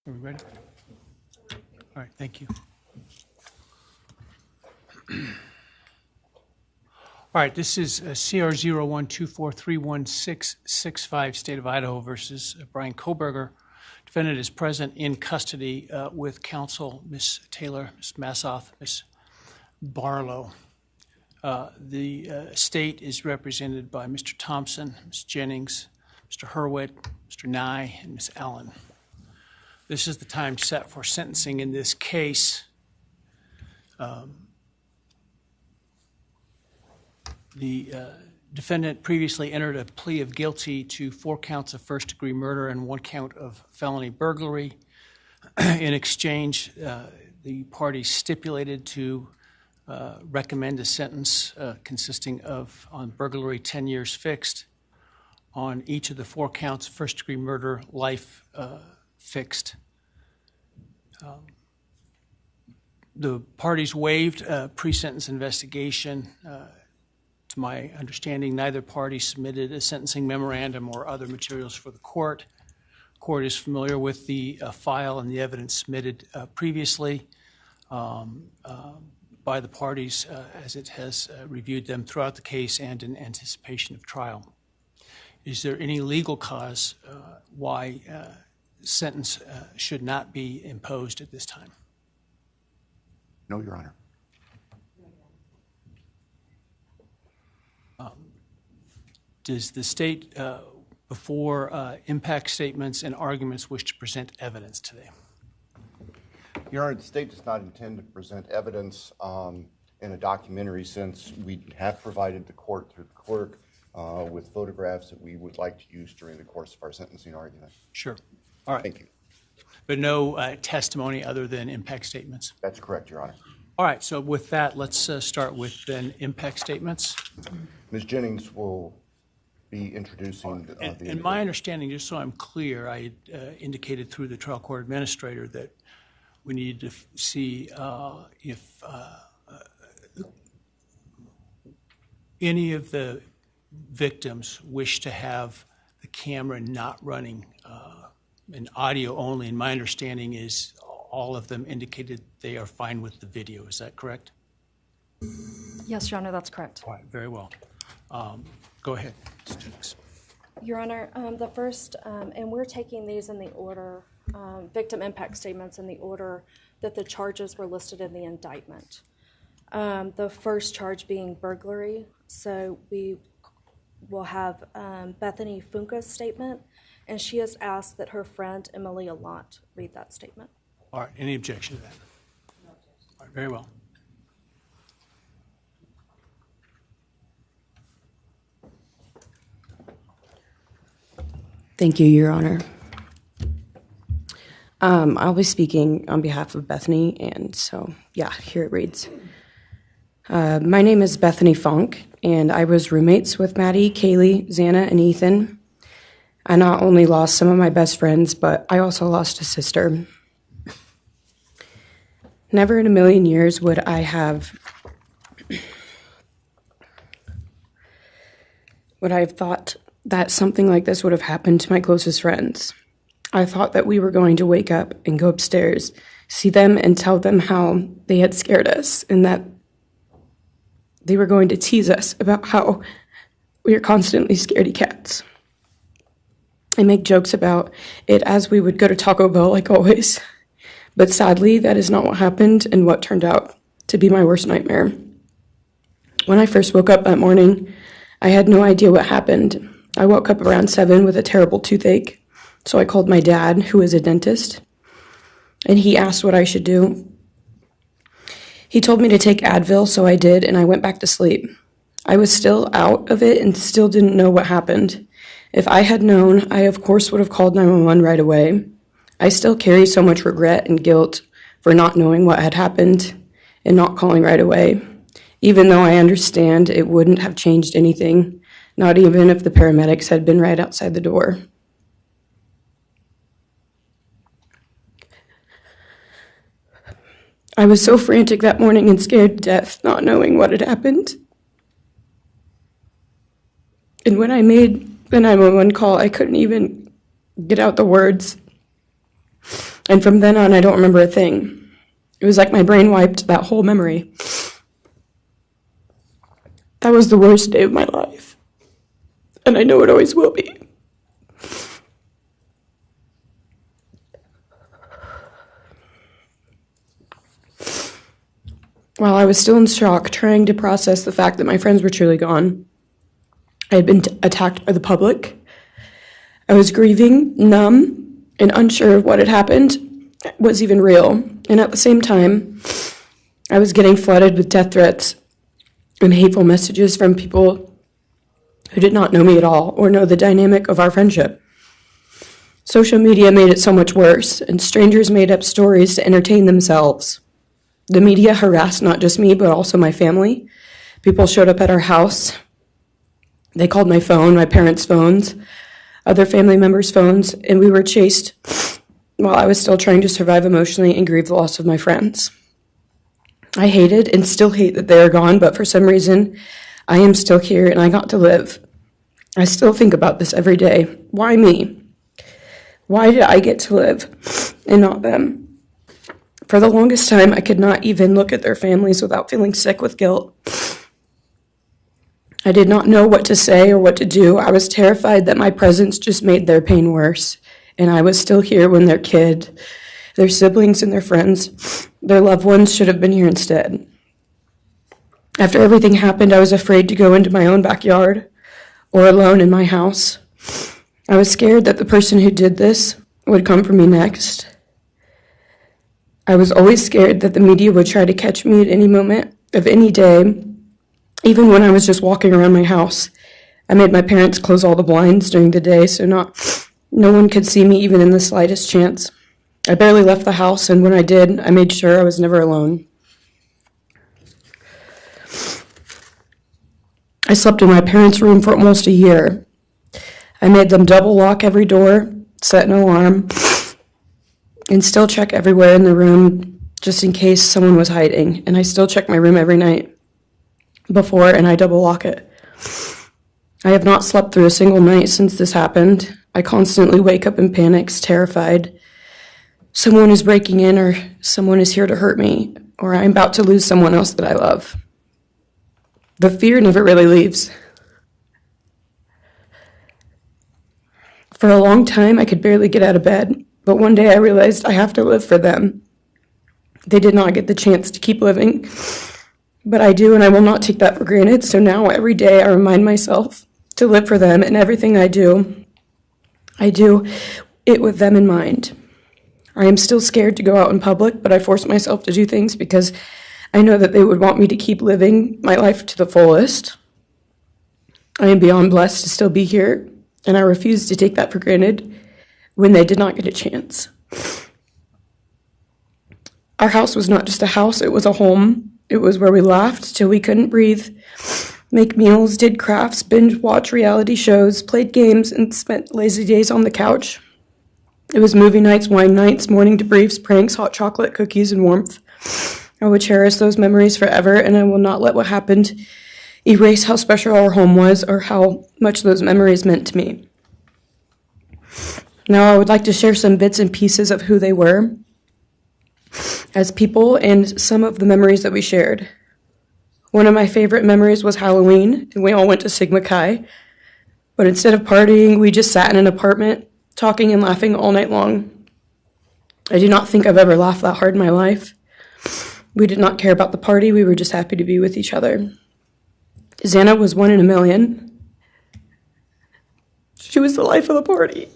Are we ready? All right, thank you. All right, this is CR 0124316665, State of Idaho versus Bryan Kohberger. Defendant is present in custody with counsel, Ms. Taylor, Ms. Massoff, Ms. Barlow. The state is represented by Mr. Thompson, Ms. Jennings, Mr. Hurwitz, Mr. Nye, and Ms. Allen. This is the time set for sentencing in this case. The defendant previously entered a plea of guilty to 4 counts of first-degree murder and 1 count of felony burglary. In exchange, the parties stipulated to recommend a sentence consisting of, on burglary, 10 years fixed, on each of the 4 counts of first-degree murder, life fixed. The parties waived pre-sentence investigation. To my understanding, neither party submitted a sentencing memorandum or other materials for the court. The court is familiar with the file and the evidence submitted previously by the parties as it has reviewed them throughout the case and in anticipation of trial. Is there any legal cause why sentence should not be imposed at this time? No, Your Honor. Does the state, before impact statements and arguments, wish to present evidence today? Your Honor, the state does not intend to present evidence in a documentary sense. We have provided the court through the clerk with photographs that we would like to use during the course of our sentencing argument. Sure. All right. Thank you. But no testimony other than impact statements? That's correct, Your Honor. All right. So with that, let's start with then impact statements. Ms. Jennings will be introducing and my understanding, just so I'm clear, I indicated through the trial court administrator that we need to see if any of the victims wish to have the camera not running and audio only. And my understanding is all of them indicated they are fine with the video. Is that correct? Yes, Your Honor, that's correct. All right, very well. Go ahead, Ms. Jennings. Your Honor, the first, and we're taking these in the order, victim impact statements in the order that the charges were listed in the indictment. The first charge being burglary. So we will have Bethany Funka's statement, and she has asked that her friend Emily Allant read that statement. All right, any objection to that? No objection. All right, very well. Thank you, Your Honor. I'll be speaking on behalf of Bethany, and so, yeah, here it reads. My name is Bethany Funk, and I was roommates with Maddie, Kaylee, Xana, and Ethan. I not only lost some of my best friends, but I also lost a sister. Never in a million years would I have thought that something like this would have happened to my closest friends. I thought that we were going to wake up and go upstairs, see them and tell them how they had scared us and that they were going to tease us about how we are constantly scaredy cats. I make jokes about it as we would go to Taco Bell like always. But sadly, that is not what happened and what turned out to be my worst nightmare. When I first woke up that morning, I had no idea what happened. I woke up around 7 with a terrible toothache, so I called my dad, who is a dentist, and he asked what I should do. He told me to take Advil, so I did, and I went back to sleep. I was still out of it and still didn't know what happened. If I had known, I of course would have called 911 right away. I still carry so much regret and guilt for not knowing what had happened and not calling right away, even though I understand it wouldn't have changed anything, not even if the paramedics had been right outside the door. I was so frantic that morning and scared to death, not knowing what had happened. And when I made the 911 call, I couldn't even get out the words. And from then on, I don't remember a thing. It was like my brain wiped that whole memory. That was the worst day of my life. And I know it always will be. While I was still in shock, trying to process the fact that my friends were truly gone, I had been attacked by the public. I was grieving, numb, and unsure of what had happened was even real. And at the same time, I was getting flooded with death threats and hateful messages from people who did not know me at all or know the dynamic of our friendship. Social media made it so much worse, and strangers made up stories to entertain themselves. The media harassed not just me, but also my family. People showed up at our house. They called my phone, my parents' phones, other family members' phones, and we were chased while I was still trying to survive emotionally and grieve the loss of my friends. I hated and still hate that they are gone, but for some reason, I am still here and I got to live. I still think about this every day. Why me? Why did I get to live and not them? For the longest time, I could not even look at their families without feeling sick with guilt. I did not know what to say or what to do. I was terrified that my presence just made their pain worse, and I was still here when their kid, their siblings, and their friends, their loved ones should have been here instead. After everything happened, I was afraid to go into my own backyard or alone in my house. I was scared that the person who did this would come for me next. I was always scared that the media would try to catch me at any moment of any day, even when I was just walking around my house. I made my parents close all the blinds during the day so no one could see me even in the slightest chance. I barely left the house, and when I did, I made sure I was never alone. I slept in my parents' room for almost a year. I made them double lock every door, set an alarm, and still check everywhere in the room just in case someone was hiding. And I still check my room every night before, and I double lock it. I have not slept through a single night since this happened. I constantly wake up in panics, terrified. Someone is breaking in, or someone is here to hurt me, or I'm about to lose someone else that I love. The fear never really leaves. For a long time, I could barely get out of bed. But one day I realized I have to live for them. They did not get the chance to keep living, but I do, and I will not take that for granted. So now every day I remind myself to live for them, and everything I do it with them in mind. I am still scared to go out in public, but I force myself to do things because I know that they would want me to keep living my life to the fullest. I am beyond blessed to still be here, and I refuse to take that for granted when they did not get a chance. Our house was not just a house, it was a home. It was where we laughed till we couldn't breathe, make meals, did crafts, binge watch reality shows, played games, and spent lazy days on the couch. It was movie nights, wine nights, morning debriefs, pranks, hot chocolate, cookies, and warmth. I will cherish those memories forever, and I will not let what happened erase how special our home was or how much those memories meant to me. Now I would like to share some bits and pieces of who they were as people and some of the memories that we shared. One of my favorite memories was Halloween, and we all went to Sigma Chi. But instead of partying, we just sat in an apartment, talking and laughing all night long. I do not think I've ever laughed that hard in my life. We did not care about the party, we were just happy to be with each other. Xana was 1 in a million. She was the life of the party.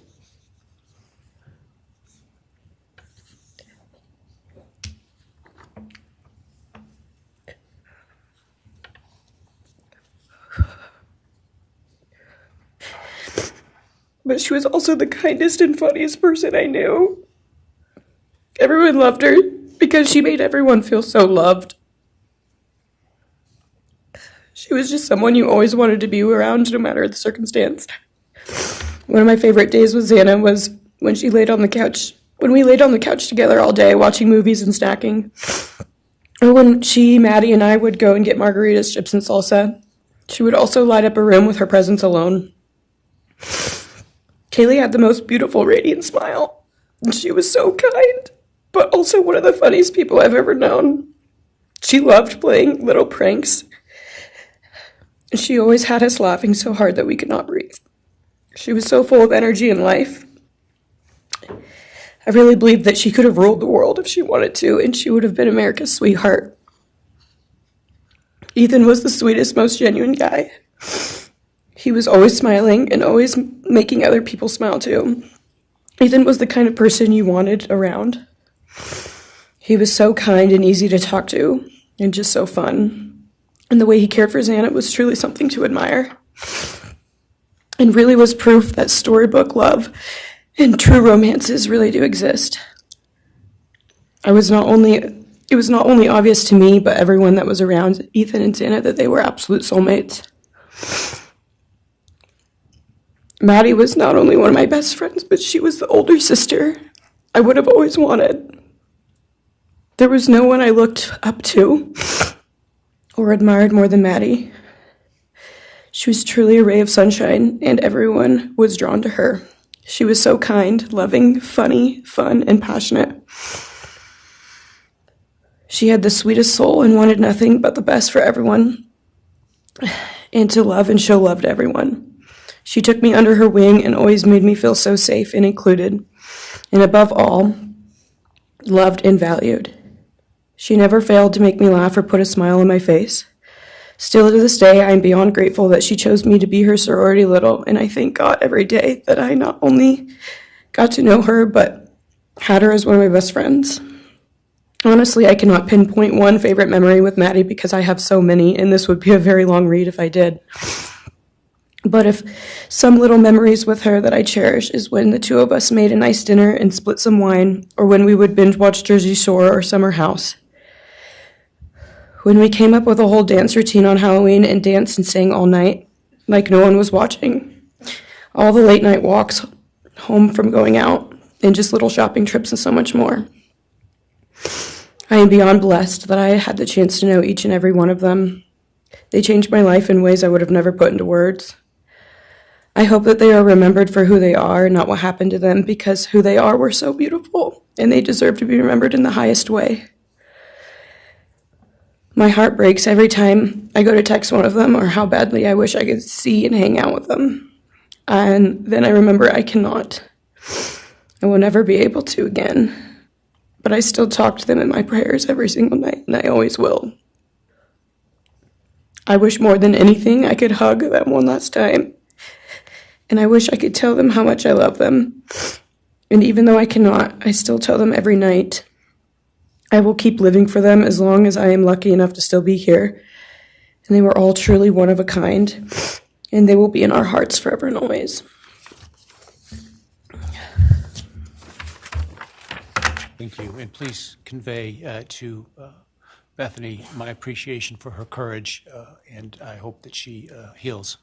But she was also the kindest and funniest person I knew. Everyone loved her because she made everyone feel so loved. She was just someone you always wanted to be around, no matter the circumstance. One of my favorite days with Xana was when she laid on the couch, when we laid on the couch together all day watching movies and snacking. Or when she, Maddie, and I would go and get margaritas, chips, and salsa. She would also light up a room with her presence alone. Kaylee had the most beautiful, radiant smile. She was so kind, but also one of the funniest people I've ever known. She loved playing little pranks. She always had us laughing so hard that we could not breathe. She was so full of energy and life. I really believed that she could have ruled the world if she wanted to, and she would have been America's sweetheart. Ethan was the sweetest, most genuine guy. He was always smiling and always making other people smile too. Ethan was the kind of person you wanted around. He was so kind and easy to talk to, and just so fun. And the way he cared for Xana was truly something to admire. And really was proof that storybook love and true romances really do exist. It was not only obvious to me, but everyone that was around Ethan and Xana that they were absolute soulmates. Maddie was not only one of my best friends, but she was the older sister I would have always wanted. There was no one I looked up to or admired more than Maddie. She was truly a ray of sunshine, and everyone was drawn to her. She was so kind, loving, funny, fun, and passionate. She had the sweetest soul and wanted nothing but the best for everyone, and to love and show love to everyone. She took me under her wing and always made me feel so safe and included, and above all, loved and valued. She never failed to make me laugh or put a smile on my face. Still to this day, I am beyond grateful that she chose me to be her sorority little, and I thank God every day that I not only got to know her, but had her as one of my best friends. Honestly, I cannot pinpoint one favorite memory with Maddie because I have so many, and this would be a very long read if I did. But if some little memories with her that I cherish is when the two of us made a nice dinner and split some wine, or when we would binge watch Jersey Shore or Summer House. When we came up with a whole dance routine on Halloween and danced and sang all night, like no one was watching. All the late night walks home from going out, and just little shopping trips and so much more. I am beyond blessed that I had the chance to know each and every one of them. They changed my life in ways I would have never put into words. I hope that they are remembered for who they are, not what happened to them, because who they are were so beautiful, and they deserve to be remembered in the highest way. My heart breaks every time I go to text one of them or how badly I wish I could see and hang out with them. And then I remember I cannot. I will never be able to again. But I still talk to them in my prayers every single night, and I always will. I wish more than anything I could hug them one last time. And I wish I could tell them how much I love them. And even though I cannot, I still tell them every night. I will keep living for them as long as I am lucky enough to still be here. And they were all truly one of a kind. And they will be in our hearts forever and always. Thank you. And please convey to Bethany my appreciation for her courage, and I hope that she heals.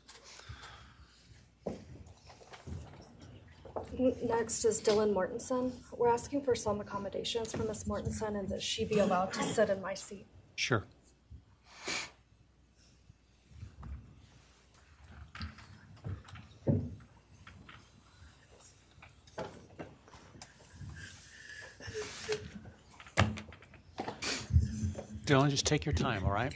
Next is Dylan Mortensen. We're asking for some accommodations for Ms. Mortensen and that she be allowed to sit in my seat. Sure. Dylan, just take your time, all right?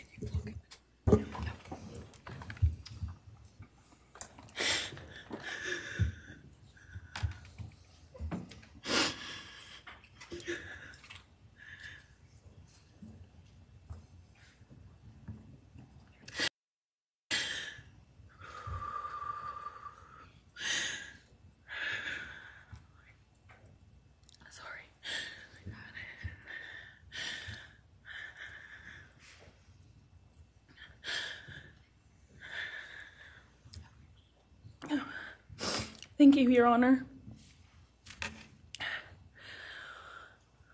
Thank you, Your Honor.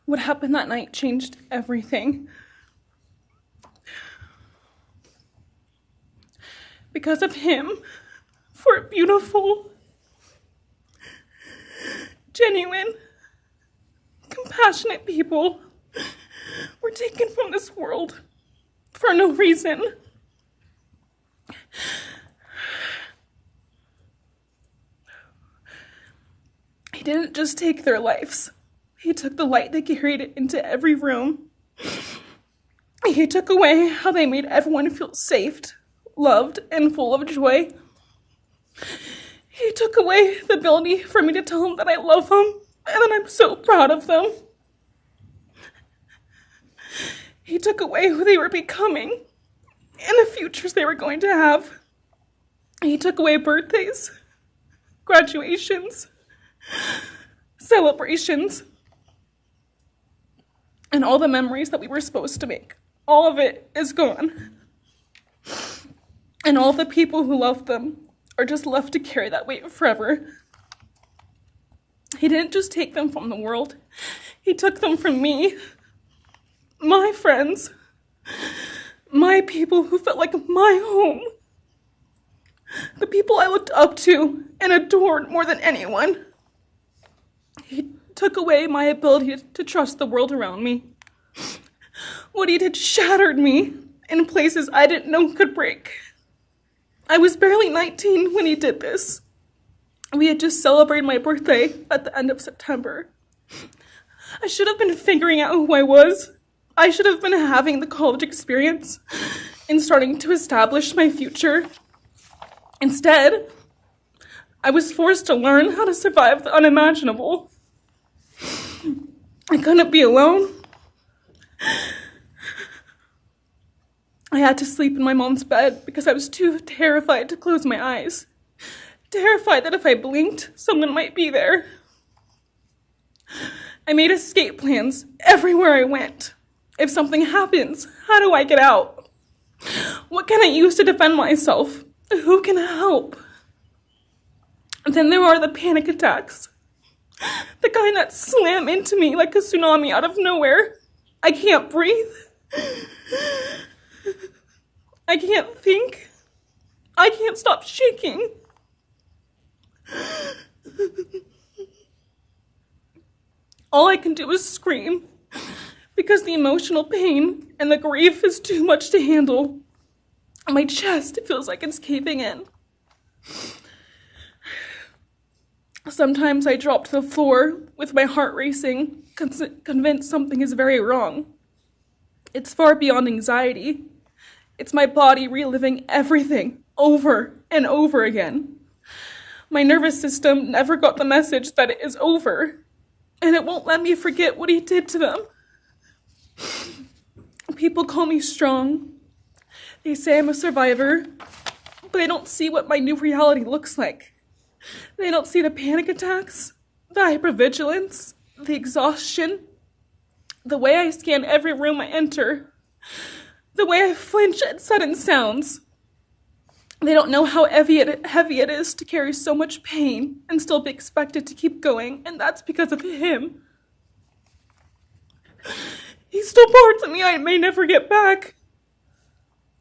What happened that night changed everything. Because of him, four beautiful, genuine, compassionate people were taken from this world for no reason. He didn't just take their lives. He took the light they carried into every room. He took away how they made everyone feel safe, loved, and full of joy. He took away the ability for me to tell them that I love them and that I'm so proud of them. He took away who they were becoming and the futures they were going to have. He took away birthdays, graduations, celebrations, and all the memories that we were supposed to make. All of it is gone. And all the people who loved them are just left to carry that weight forever. He didn't just take them from the world. He took them from me, my friends, my people who felt like my home, the people I looked up to and adored more than anyone. He took away my ability to trust the world around me. What he did shattered me in places I didn't know could break. I was barely 19 when he did this. We had just celebrated my birthday at the end of September. I should have been figuring out who I was. I should have been having the college experience and starting to establish my future. Instead, I was forced to learn how to survive the unimaginable. I couldn't be alone. I had to sleep in my mom's bed because I was too terrified to close my eyes. Terrified that if I blinked, someone might be there. I made escape plans everywhere I went. If something happens, how do I get out? What can I use to defend myself? Who can help? And then there are the panic attacks. The kind that slam into me like a tsunami out of nowhere. I can't breathe. I can't think. I can't stop shaking. All I can do is scream because the emotional pain and the grief is too much to handle. My chest feels like it's caving in. Sometimes I drop to the floor with my heart racing, convinced something is very wrong. It's far beyond anxiety. It's my body reliving everything over and over again. My nervous system never got the message that it is over, and it won't let me forget what he did to them. People call me strong. They say I'm a survivor, but they don't see what my new reality looks like. They don't see the panic attacks, the hypervigilance, the exhaustion, the way I scan every room I enter, the way I flinch at sudden sounds. They don't know how heavy it is to carry so much pain and still be expected to keep going, and that's because of him. He stole parts of me I may never get back.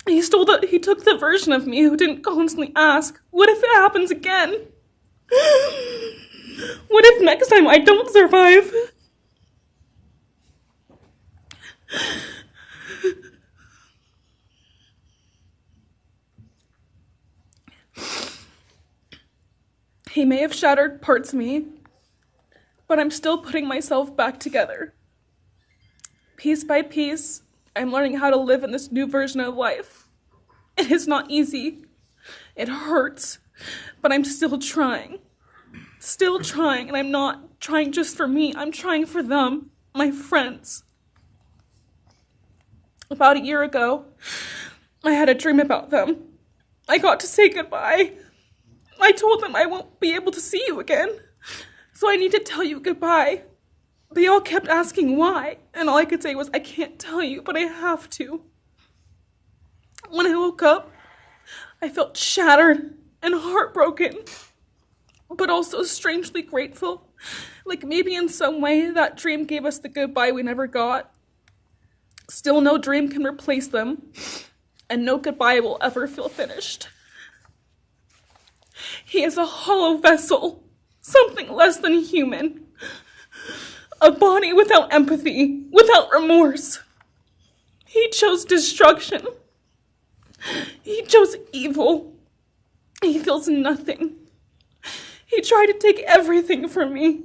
He took the version of me who didn't constantly ask, what if it happens again? What if next time I don't survive? He may have shattered parts of me, but I'm still putting myself back together. Piece by piece, I'm learning how to live in this new version of life. It is not easy. It hurts, but I'm still trying. Still trying, and I'm not trying just for me. I'm trying for them, my friends. About a year ago, I had a dream about them. I got to say goodbye. I told them I won't be able to see you again, so I need to tell you goodbye. They all kept asking why, and all I could say was, I can't tell you, but I have to. When I woke up, I felt shattered and heartbroken, but also strangely grateful. Like maybe in some way that dream gave us the goodbye we never got. Still, no dream can replace them, and no goodbye will ever feel finished. He is a hollow vessel, something less than human. A body without empathy, without remorse. He chose destruction. He chose evil. He feels nothing. He tried to take everything from me.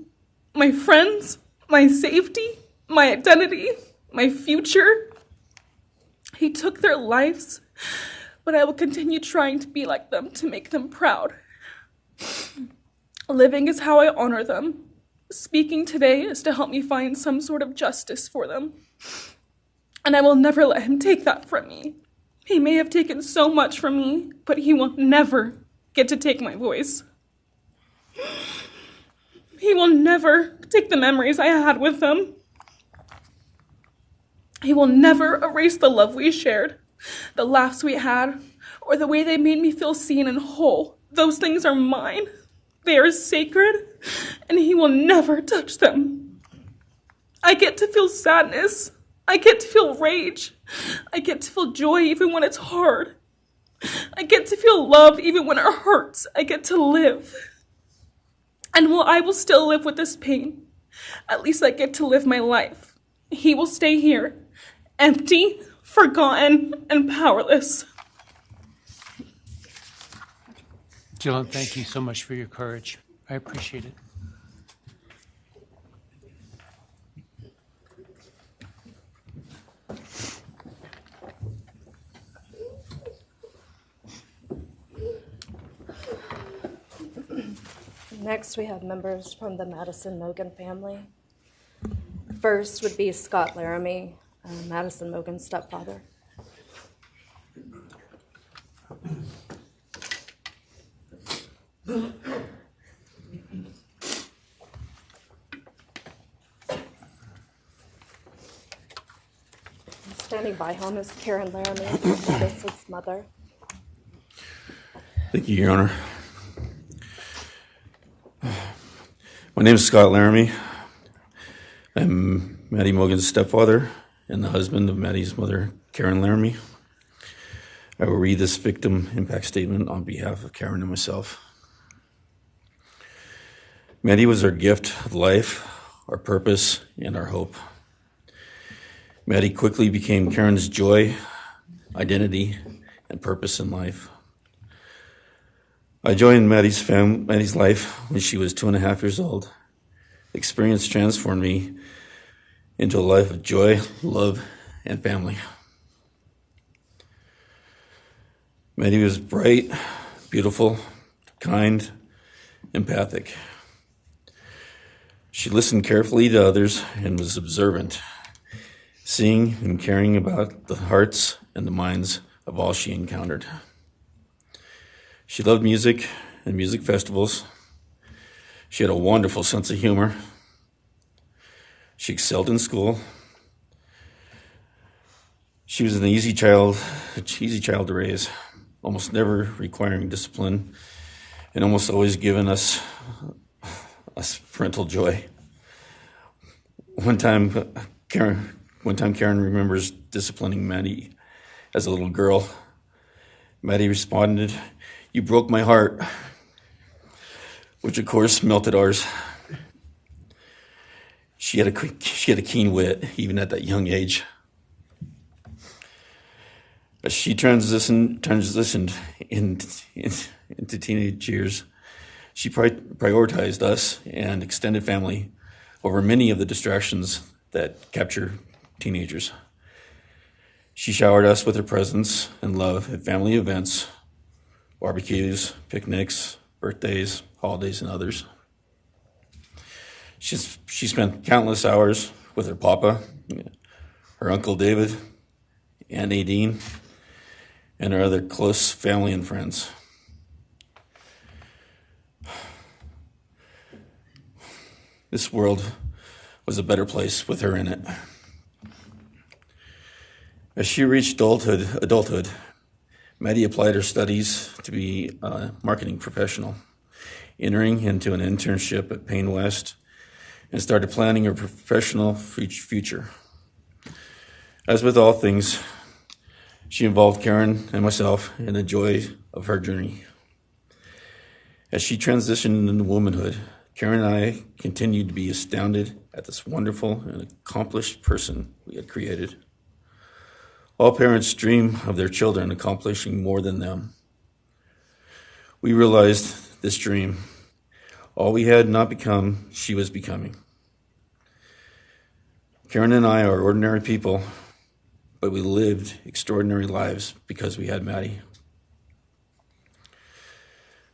My friends, my safety, my identity, my future. He took their lives, but I will continue trying to be like them, to make them proud. Living is how I honor them. Speaking today is to help me find some sort of justice for them. And I will never let him take that from me. He may have taken so much from me, but he will never get to take my voice. He will never take the memories I had with them. He will never erase the love we shared, the laughs we had, or the way they made me feel seen and whole. Those things are mine. They are sacred, and he will never touch them. I get to feel sadness. I get to feel rage. I get to feel joy even when it's hard. I get to feel love even when it hurts. I get to live. And while I will still live with this pain, at least I get to live my life. He will stay here, empty, forgotten, and powerless. Dylan, thank you so much for your courage. I appreciate it. Next, we have members from the Madison Mogan family. First would be Scott Laramie, Madison Mogan's stepfather. Standing by him is Karen Laramie, Madison's mother. Thank you, Your Honor. My name is Scott Laramie. I'm Maddie Mogan's stepfather and the husband of Maddie's mother, Karen Laramie. I will read this victim impact statement on behalf of Karen and myself. Maddie was our gift of life, our purpose, and our hope. Maddie quickly became Karen's joy, identity, and purpose in life. I joined Maddie's life when she was 2.5 years old. The experience transformed me into a life of joy, love, and family. Maddie was bright, beautiful, kind, empathic. She listened carefully to others and was observant, seeing and caring about the hearts and the minds of all she encountered. She loved music and music festivals. She had a wonderful sense of humor. She excelled in school. She was an easy child to raise, almost never requiring discipline, and almost always giving us parental joy. One time Karen remembers disciplining Maddie as a little girl. Maddie responded, "You broke my heart," which of course melted ours. She had a keen wit, even at that young age. As she transitioned into teenage years, she prioritized us and extended family over many of the distractions that capture teenagers. She showered us with her presence and love at family events, barbecues, picnics, birthdays, holidays, and others. She spent countless hours with her papa, her Uncle David, Aunt Nadine, and her other close family and friends. This world was a better place with her in it. As she reached adulthood, Maddie applied her studies to be a marketing professional, entering into an internship at Payne West, and started planning her professional future. As with all things, she involved Karen and myself in the joy of her journey. As she transitioned into womanhood, Karen and I continued to be astounded at this wonderful and accomplished person we had created. All parents dream of their children accomplishing more than them. We realized this dream. All we had not become, she was becoming. Karen and I are ordinary people, but we lived extraordinary lives because we had Maddie.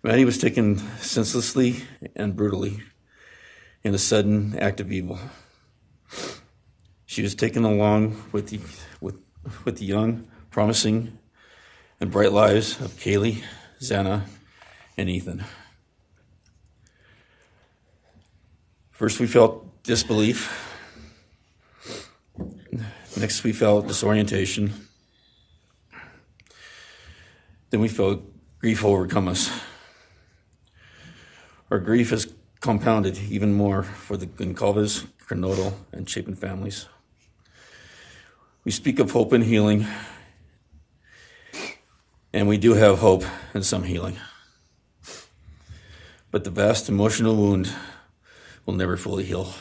Maddie was taken senselessly and brutally in a sudden act of evil. She was taken along with the young, promising, and bright lives of Kaylee, Xana, and Ethan. First, we felt disbelief. Next, we felt disorientation. Then we felt grief overcome us. Our grief is compounded even more for the Gonzalez, Kernodal, and Chapin families. We speak of hope and healing, and we do have hope and some healing. But the vast emotional wound will never fully heal.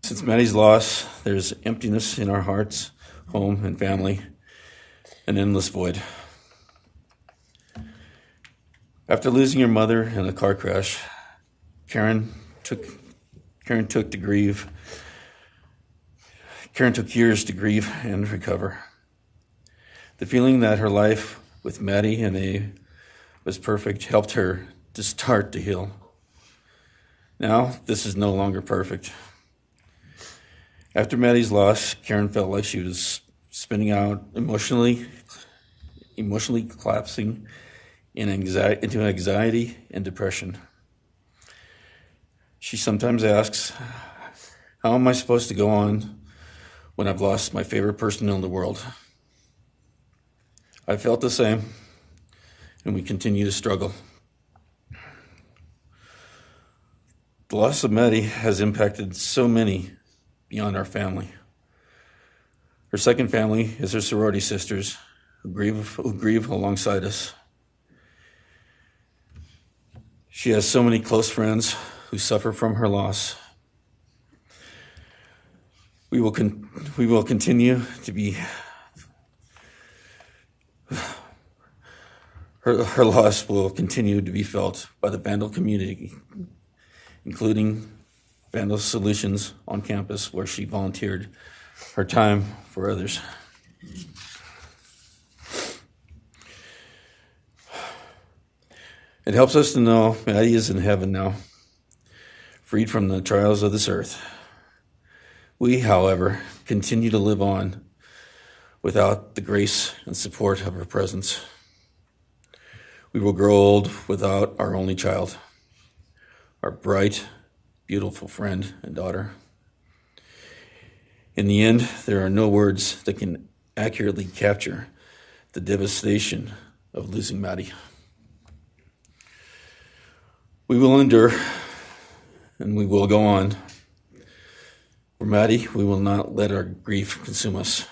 Since Maddie's loss, there's emptiness in our hearts, home, and family, an endless void. After losing her mother in a car crash, Karen took years to grieve and recover. The feeling that her life with Maddie and A was perfect helped her to start to heal. Now, this is no longer perfect. After Maddie's loss, Karen felt like she was spinning out, emotionally collapsing into anxiety and depression. She sometimes asks, how am I supposed to go on when I've lost my favorite person in the world? I felt the same, and we continue to struggle. The loss of Maddie has impacted so many beyond our family. Her second family is her sorority sisters who grieve alongside us. She has so many close friends who suffer from her loss. We will continue to be. Her loss will continue to be felt by the Vandal community, including Vandal Solutions on campus, where she volunteered her time for others. It helps us to know Maddie is in heaven now, freed from the trials of this earth. We, however, continue to live on without the grace and support of her presence. We will grow old without our only child, our bright, beautiful friend and daughter. In the end, there are no words that can accurately capture the devastation of losing Maddie. We will endure, and we will go on. For Maddie, we will not let our grief consume us.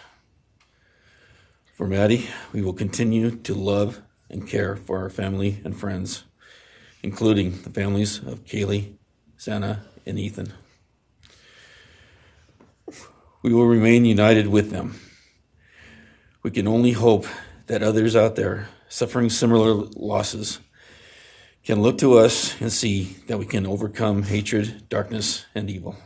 For Maddie, we will continue to love and care for our family and friends, including the families of Kaylee, Xana, and Ethan. We will remain united with them. We can only hope that others out there suffering similar losses can look to us and see that we can overcome hatred, darkness, and evil.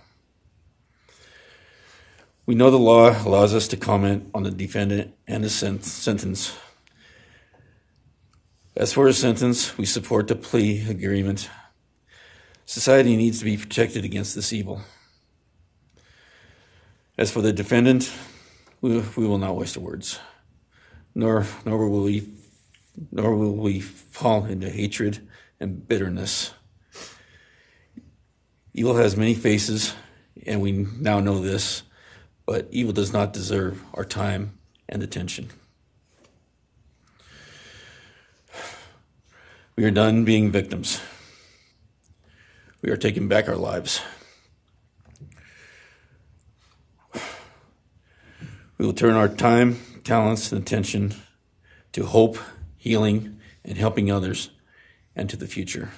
We know the law allows us to comment on the defendant and his sentence. As for his sentence, we support the plea agreement. Society needs to be protected against this evil. As for the defendant, we will not waste our words, nor will we fall into hatred and bitterness. Evil has many faces, and we now know this, but evil does not deserve our time and attention. We are done being victims. We are taking back our lives. We will turn our time, talents, and attention to hope, healing, and helping others, and to the future.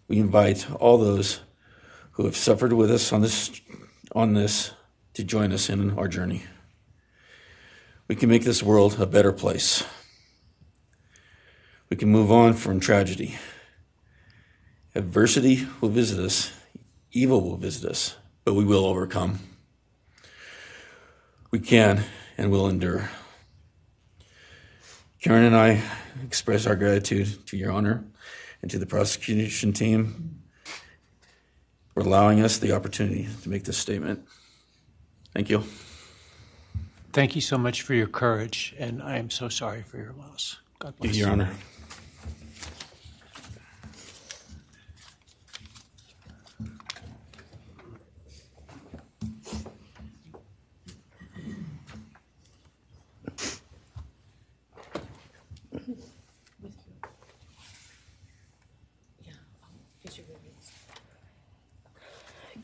We invite all those who have suffered with us on this to join us in our journey. We can make this world a better place. We can move on from tragedy. Adversity will visit us, evil will visit us, but we will overcome. We can and will endure. Karen and I express our gratitude to Your Honor and to the prosecution team for allowing us the opportunity to make this statement. Thank you. Thank you so much for your courage, and I am so sorry for your loss. God bless you. Your Honor.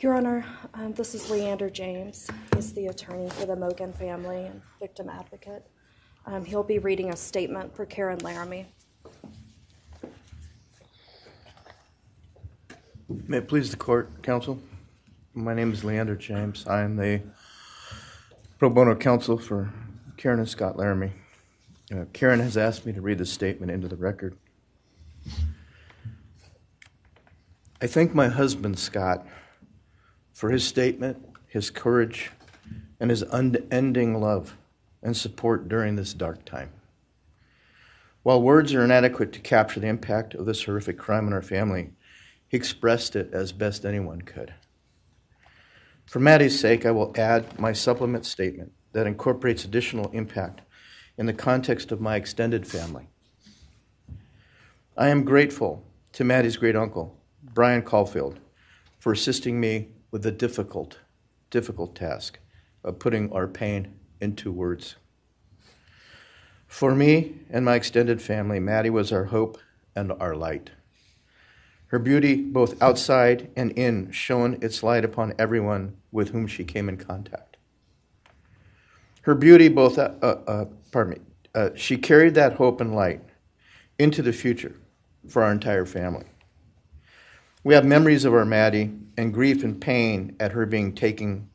Your Honor, this is Leander James. He's the attorney for the Mogan family and victim advocate. He'll be reading a statement for Karen Laramie. May it please the court, counsel. My name is Leander James. I am the pro bono counsel for Karen and Scott Laramie. Karen has asked me to read this statement into the record. I thank my husband, Scott, for his statement, his courage, and his unending love and support during this dark time. While words are inadequate to capture the impact of this horrific crime on our family, he expressed it as best anyone could. For Maddie's sake, I will add my supplement statement that incorporates additional impact in the context of my extended family. I am grateful to Maddie's great uncle, Bryan Kohberger, for assisting me with the difficult task of putting our pain into words. For me and my extended family, Maddie was our hope and our light. Her beauty, both outside and in, shone its light upon everyone with whom she came in contact. Her beauty, she carried that hope and light into the future for our entire family. We have memories of our Maddie and grief and pain at her being taken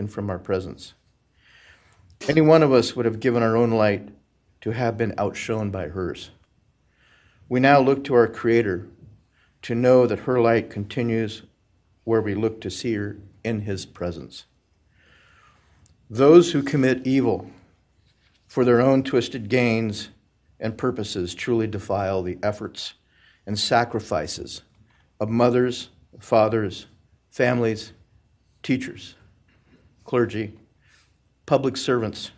from our presence. Any one of us would have given our own light to have been outshone by hers. We now look to our Creator to know that her light continues where we look to see her in His presence. Those who commit evil for their own twisted gains and purposes truly defile the efforts and sacrifices of mothers, fathers, families, teachers, clergy, public servants,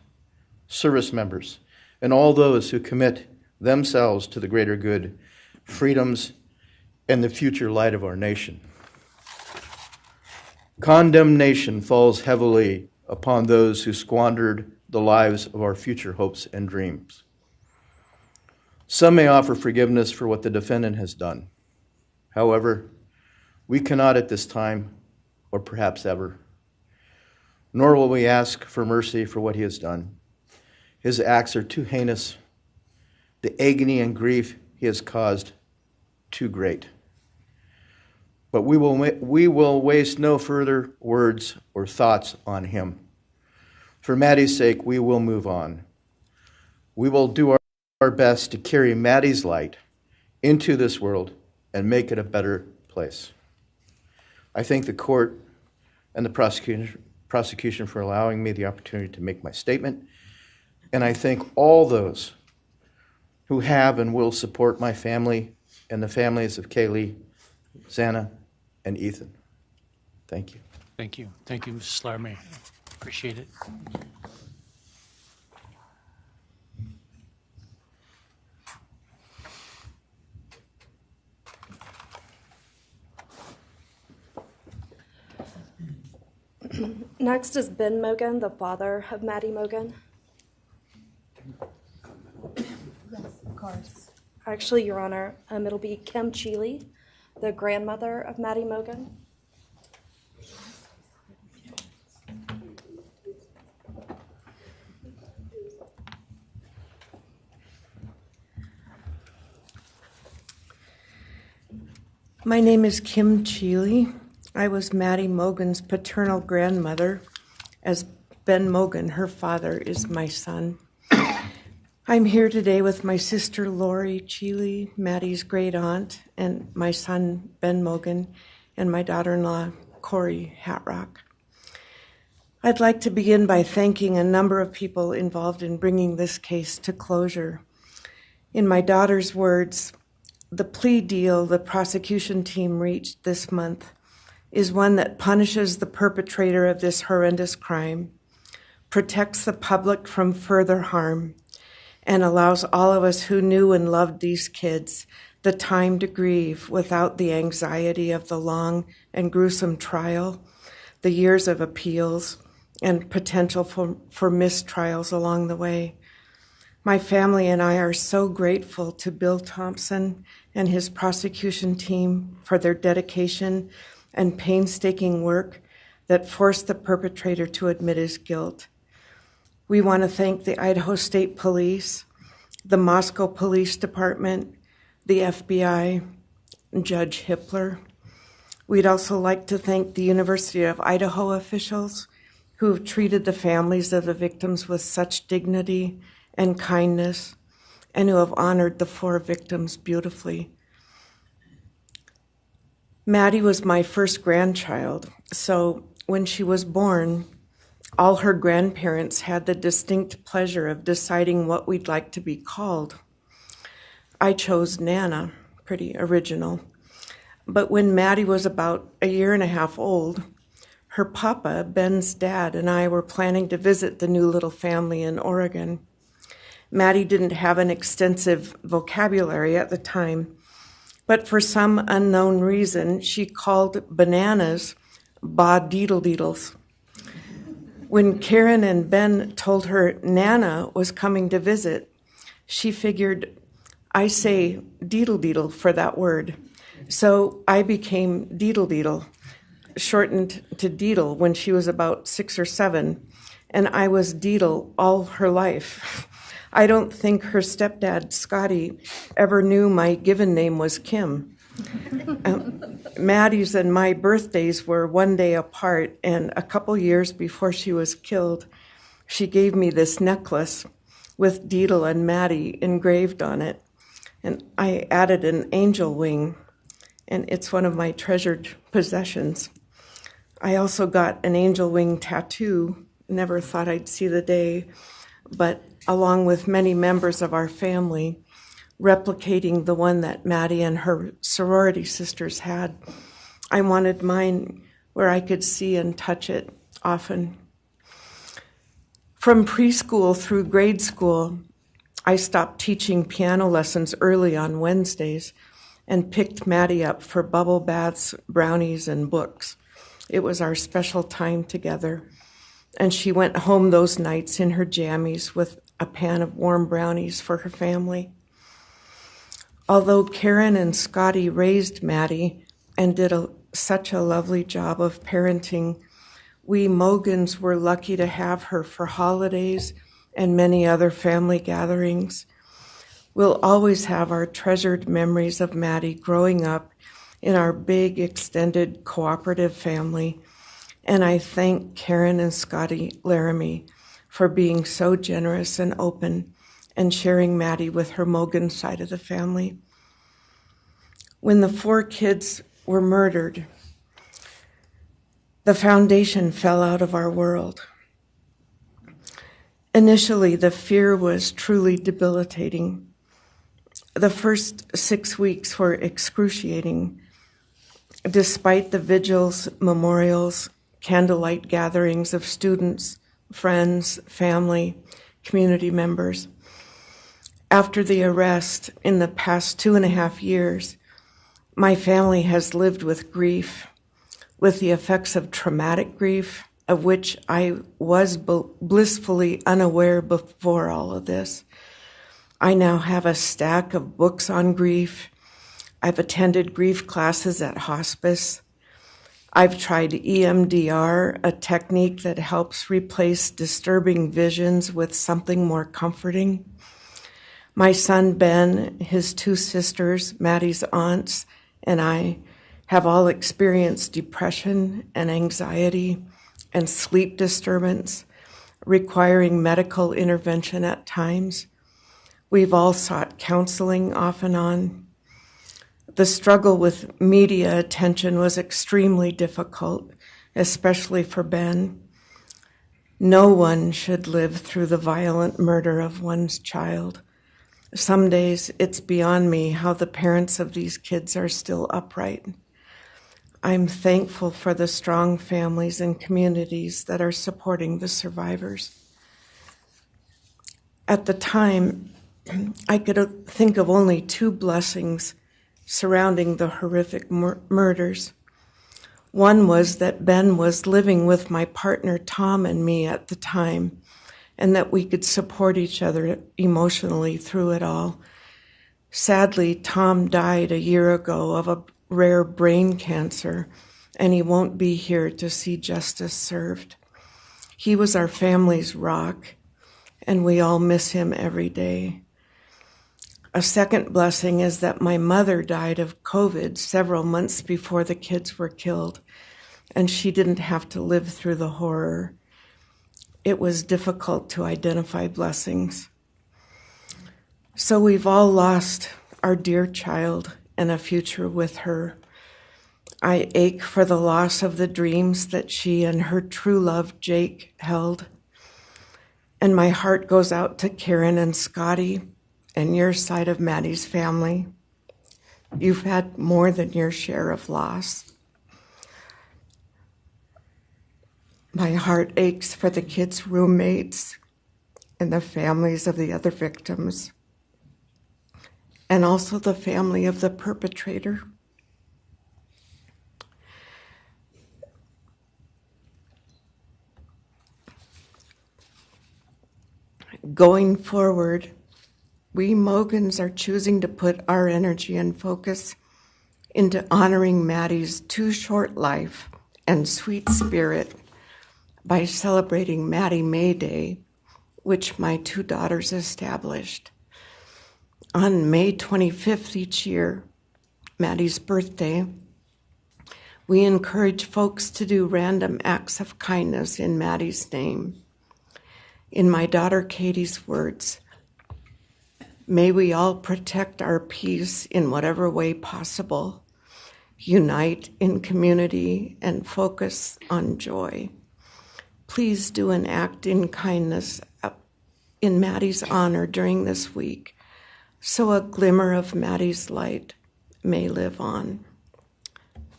service members, and all those who commit themselves to the greater good, freedoms, and the future light of our nation. Condemnation falls heavily upon those who squandered the lives of our future hopes and dreams. Some may offer forgiveness for what the defendant has done. However, we cannot at this time, or perhaps ever, nor will we ask for mercy for what he has done. His acts are too heinous, the agony and grief he has caused too great. But we will waste no further words or thoughts on him. For Maddie's sake, we will move on. We will do our best to carry Maddie's light into this world and make it a better place. I thank the court and the prosecution for allowing me the opportunity to make my statement, and I thank all those who have and will support my family and the families of Kaylee, Xana, and Ethan. Thank you. Thank you. Thank you, Mrs. Laramie. Appreciate it. Next is Ben Mogan, the father of Maddie Mogan. Yes, of course. Actually, Your Honor, it'll be Kim Kaylee, the grandmother of Maddie Mogan. My name is Kim Kaylee. I was Maddie Mogan's paternal grandmother, as Ben Mogan, her father, is my son. I'm here today with my sister Lori Kaylee, Maddie's great aunt, and my son Ben Mogan, and my daughter-in-law Corey Hatrock. I'd like to begin by thanking a number of people involved in bringing this case to closure. In my daughter's words, the plea deal the prosecution team reached this month is one that punishes the perpetrator of this horrendous crime, protects the public from further harm, and allows all of us who knew and loved these kids the time to grieve without the anxiety of the long and gruesome trial, the years of appeals, and potential for mistrials along the way. My family and I are so grateful to Bill Thompson and his prosecution team for their dedication and painstaking work that forced the perpetrator to admit his guilt. We want to thank the Idaho State Police, the Moscow Police Department, the FBI, and Judge Hippler. We'd also like to thank the University of Idaho officials who have treated the families of the victims with such dignity and kindness, and who have honored the 4 victims beautifully. Maddie was my first grandchild, so when she was born, all her grandparents had the distinct pleasure of deciding what we'd like to be called. I chose Nana, pretty original. But when Maddie was about a year and a half old, her papa, Ben's dad, and I were planning to visit the new little family in Oregon. Maddie didn't have an extensive vocabulary at the time, but for some unknown reason, she called bananas ba-deedle-deedles. When Karen and Ben told her Nana was coming to visit, she figured, I say deedle-deedle for that word. So I became deedle-deedle, shortened to Deedle when she was about 6 or 7, and I was Deedle all her life. I don't think her stepdad, Scotty, ever knew my given name was Kim. Maddie's and my birthdays were one day apart, and a couple years before she was killed, she gave me this necklace with Deedle and Maddie engraved on it, and I added an angel wing, and it's one of my treasured possessions. I also got an angel wing tattoo, never thought I'd see the day, but along with many members of our family, replicating the one that Maddie and her sorority sisters had. I wanted mine where I could see and touch it often. From preschool through grade school, I stopped teaching piano lessons early on Wednesdays and picked Maddie up for bubble baths, brownies, and books. It was our special time together, and she went home those nights in her jammies with a pan of warm brownies for her family. Although Karen and Scotty raised Maddie and did such a lovely job of parenting, we Mogans were lucky to have her for holidays and many other family gatherings. We'll always have our treasured memories of Maddie growing up in our big, extended, cooperative family, and I thank Karen and Scotty Laramie for being so generous and open and sharing Maddie with her Mogan side of the family. When the 4 kids were murdered, the foundation fell out of our world. Initially, the fear was truly debilitating. The first 6 weeks were excruciating. Despite the vigils, memorials, candlelight gatherings of students, friends, family, community members. After the arrest, in the past 2.5 years, my family has lived with grief, with the effects of traumatic grief, of which I was blissfully unaware before all of this. I now have a stack of books on grief. I've attended grief classes at hospice. I've tried EMDR, a technique that helps replace disturbing visions with something more comforting. My son Ben, his 2 sisters, Maddie's aunts, and I have all experienced depression and anxiety and sleep disturbance, requiring medical intervention at times. We've all sought counseling off and on. The struggle with media attention was extremely difficult, especially for Ben. No one should live through the violent murder of one's child. Some days it's beyond me how the parents of these kids are still upright. I'm thankful for the strong families and communities that are supporting the survivors. At the time, I could think of only two blessings surrounding the horrific murders. One was that Ben was living with my partner Tom and me at the time, and that we could support each other emotionally through it all. Sadly, Tom died a year ago of a rare brain cancer, and he won't be here to see justice served. He was our family's rock, and we all miss him every day. A second blessing is that my mother died of COVID several months before the kids were killed, and she didn't have to live through the horror. It was difficult to identify blessings. So we've all lost our dear child and a future with her. I ache for the loss of the dreams that she and her true love, Jake, held. And my heart goes out to Karen and Scotty and your side of Maddie's family. You've had more than your share of loss. My heart aches for the kids' roommates and the families of the other victims, and also the family of the perpetrator. Going forward, we Mogans are choosing to put our energy and focus into honoring Maddie's too short life and sweet spirit by celebrating Maddie May Day, which my two daughters established. On May 25th each year, Maddie's birthday, we encourage folks to do random acts of kindness in Maddie's name. In my daughter Katie's words, may we all protect our peace in whatever way possible, unite in community, and focus on joy. Please do an act in kindness in Maddie's honor during this week, so a glimmer of Maddie's light may live on.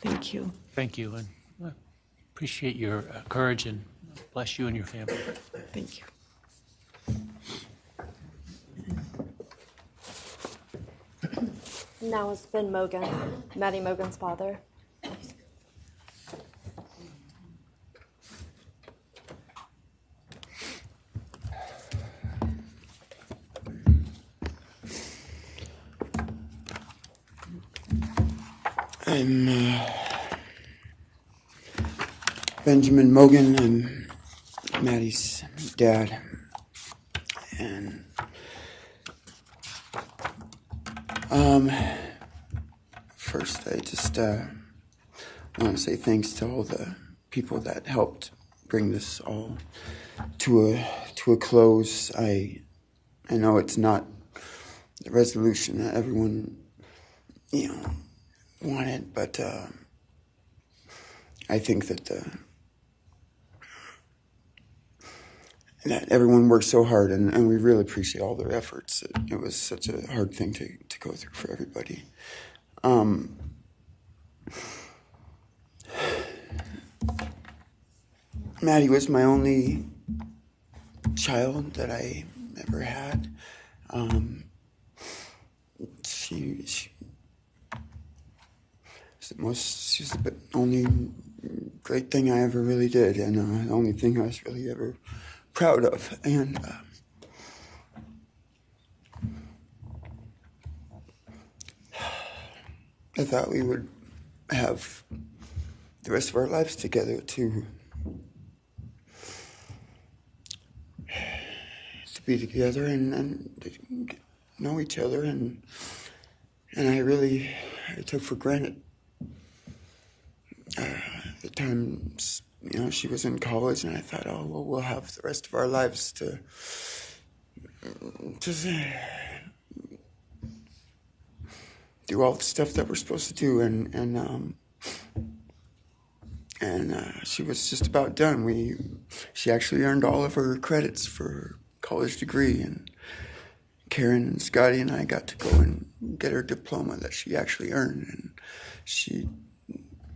Thank you. Thank you, and I appreciate your courage, and bless you and your family. Thank you. Now it's Ben Mogan, Maddie Mogan's father. I'm Benjamin Mogan. I'm Maddie's dad. And first I just want to say thanks to all the people that helped bring this all to a close. I know it's not the resolution that everyone, wanted, but I think that that everyone worked so hard, and we really appreciate all their efforts. It was such a hard thing to go through for everybody. Maddie was my only child that I ever had. She was the only great thing I ever really did, and the only thing I was really ever proud of. And I thought we would have the rest of our lives together to be together and to know each other, and I took for granted the times, she was in college, and I thought, oh, well, we'll have the rest of our lives to do all the stuff that we're supposed to do, and she was just about done. She actually earned all of her credits for her college degree, and Karen and Scotty and I got to go and get her diploma that she actually earned, and she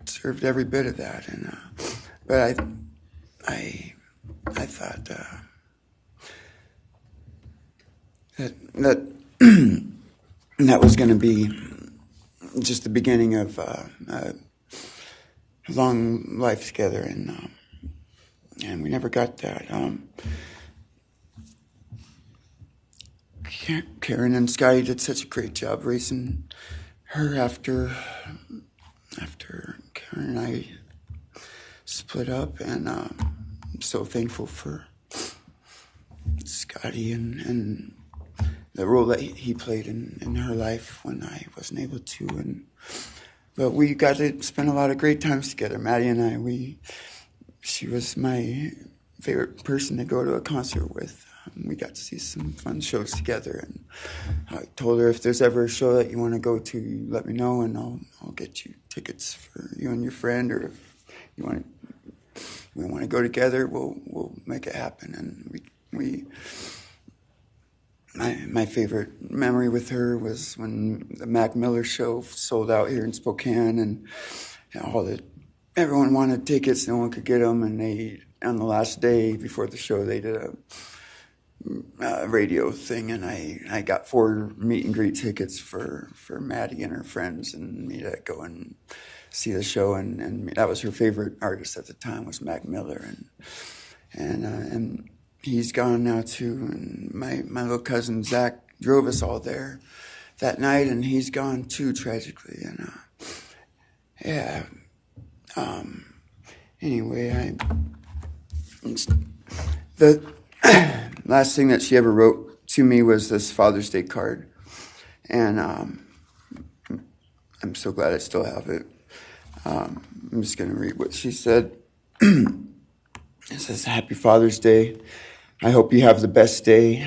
deserved every bit of that. And but I thought that that was going to be just the beginning of a long life together, and we never got that. Karen and Scotty did such a great job raising her after Karen and I split up, and I'm so thankful for Scotty and the role that he played in her life when I wasn't able to. But we got to spend a lot of great times together, Maddie and I. She was my favorite person to go to a concert with. We got to see some fun shows together, and I told her, if there's ever a show that you want to go to, let me know, and I'll get you tickets for you and your friend, or if we want to go together, we'll make it happen. And my favorite memory with her was when the Mac Miller show sold out here in Spokane, and everyone wanted tickets, no one could get them, and on the last day before the show, they did a radio thing, and I got 4 meet and greet tickets for Maddie and her friends and me to go and see the show, and that was her favorite artist at the time, was Mac Miller, and he's gone now too, and my little cousin Zach drove us all there that night, and he's gone too, tragically, and anyway, the last thing that she ever wrote to me was this Father's Day card, and I'm so glad I still have it. I'm just going to read what she said. It says, "Happy Father's Day. I hope you have the best day.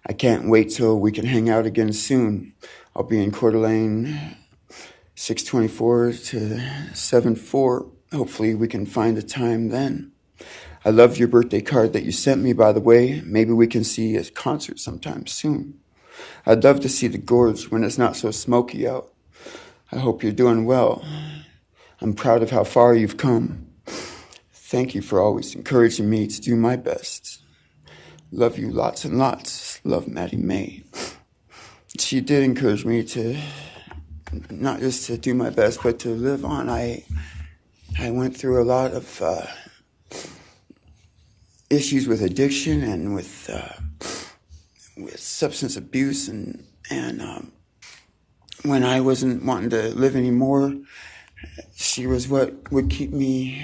I can't wait till we can hang out again soon. I'll be in Coeur d'Alene, 624 to 74. Hopefully we can find a time then. I loved your birthday card that you sent me, by the way. Maybe we can see a concert sometime soon. I'd love to see the gorge when it's not so smoky out. I hope you're doing well. I'm proud of how far you've come. Thank you for always encouraging me to do my best. Love you lots and lots. Love, Maddie May." She did encourage me to not just to do my best, but to live on. I went through a lot of issues with addiction and with substance abuse, and when I wasn't wanting to live anymore, she was what would keep me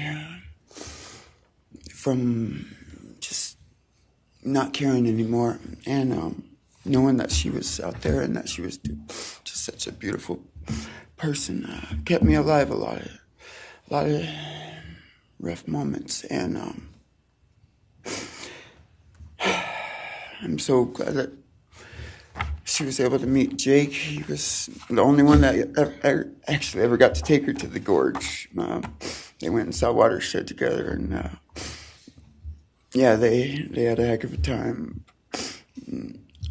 from just not caring anymore, and knowing that she was out there and that she was just such a beautiful person kept me alive a lot of rough moments, and I'm so glad that she was able to meet Jake. He was the only one that actually ever got to take her to the gorge. They went and saw Watershed together, and they had a heck of a time.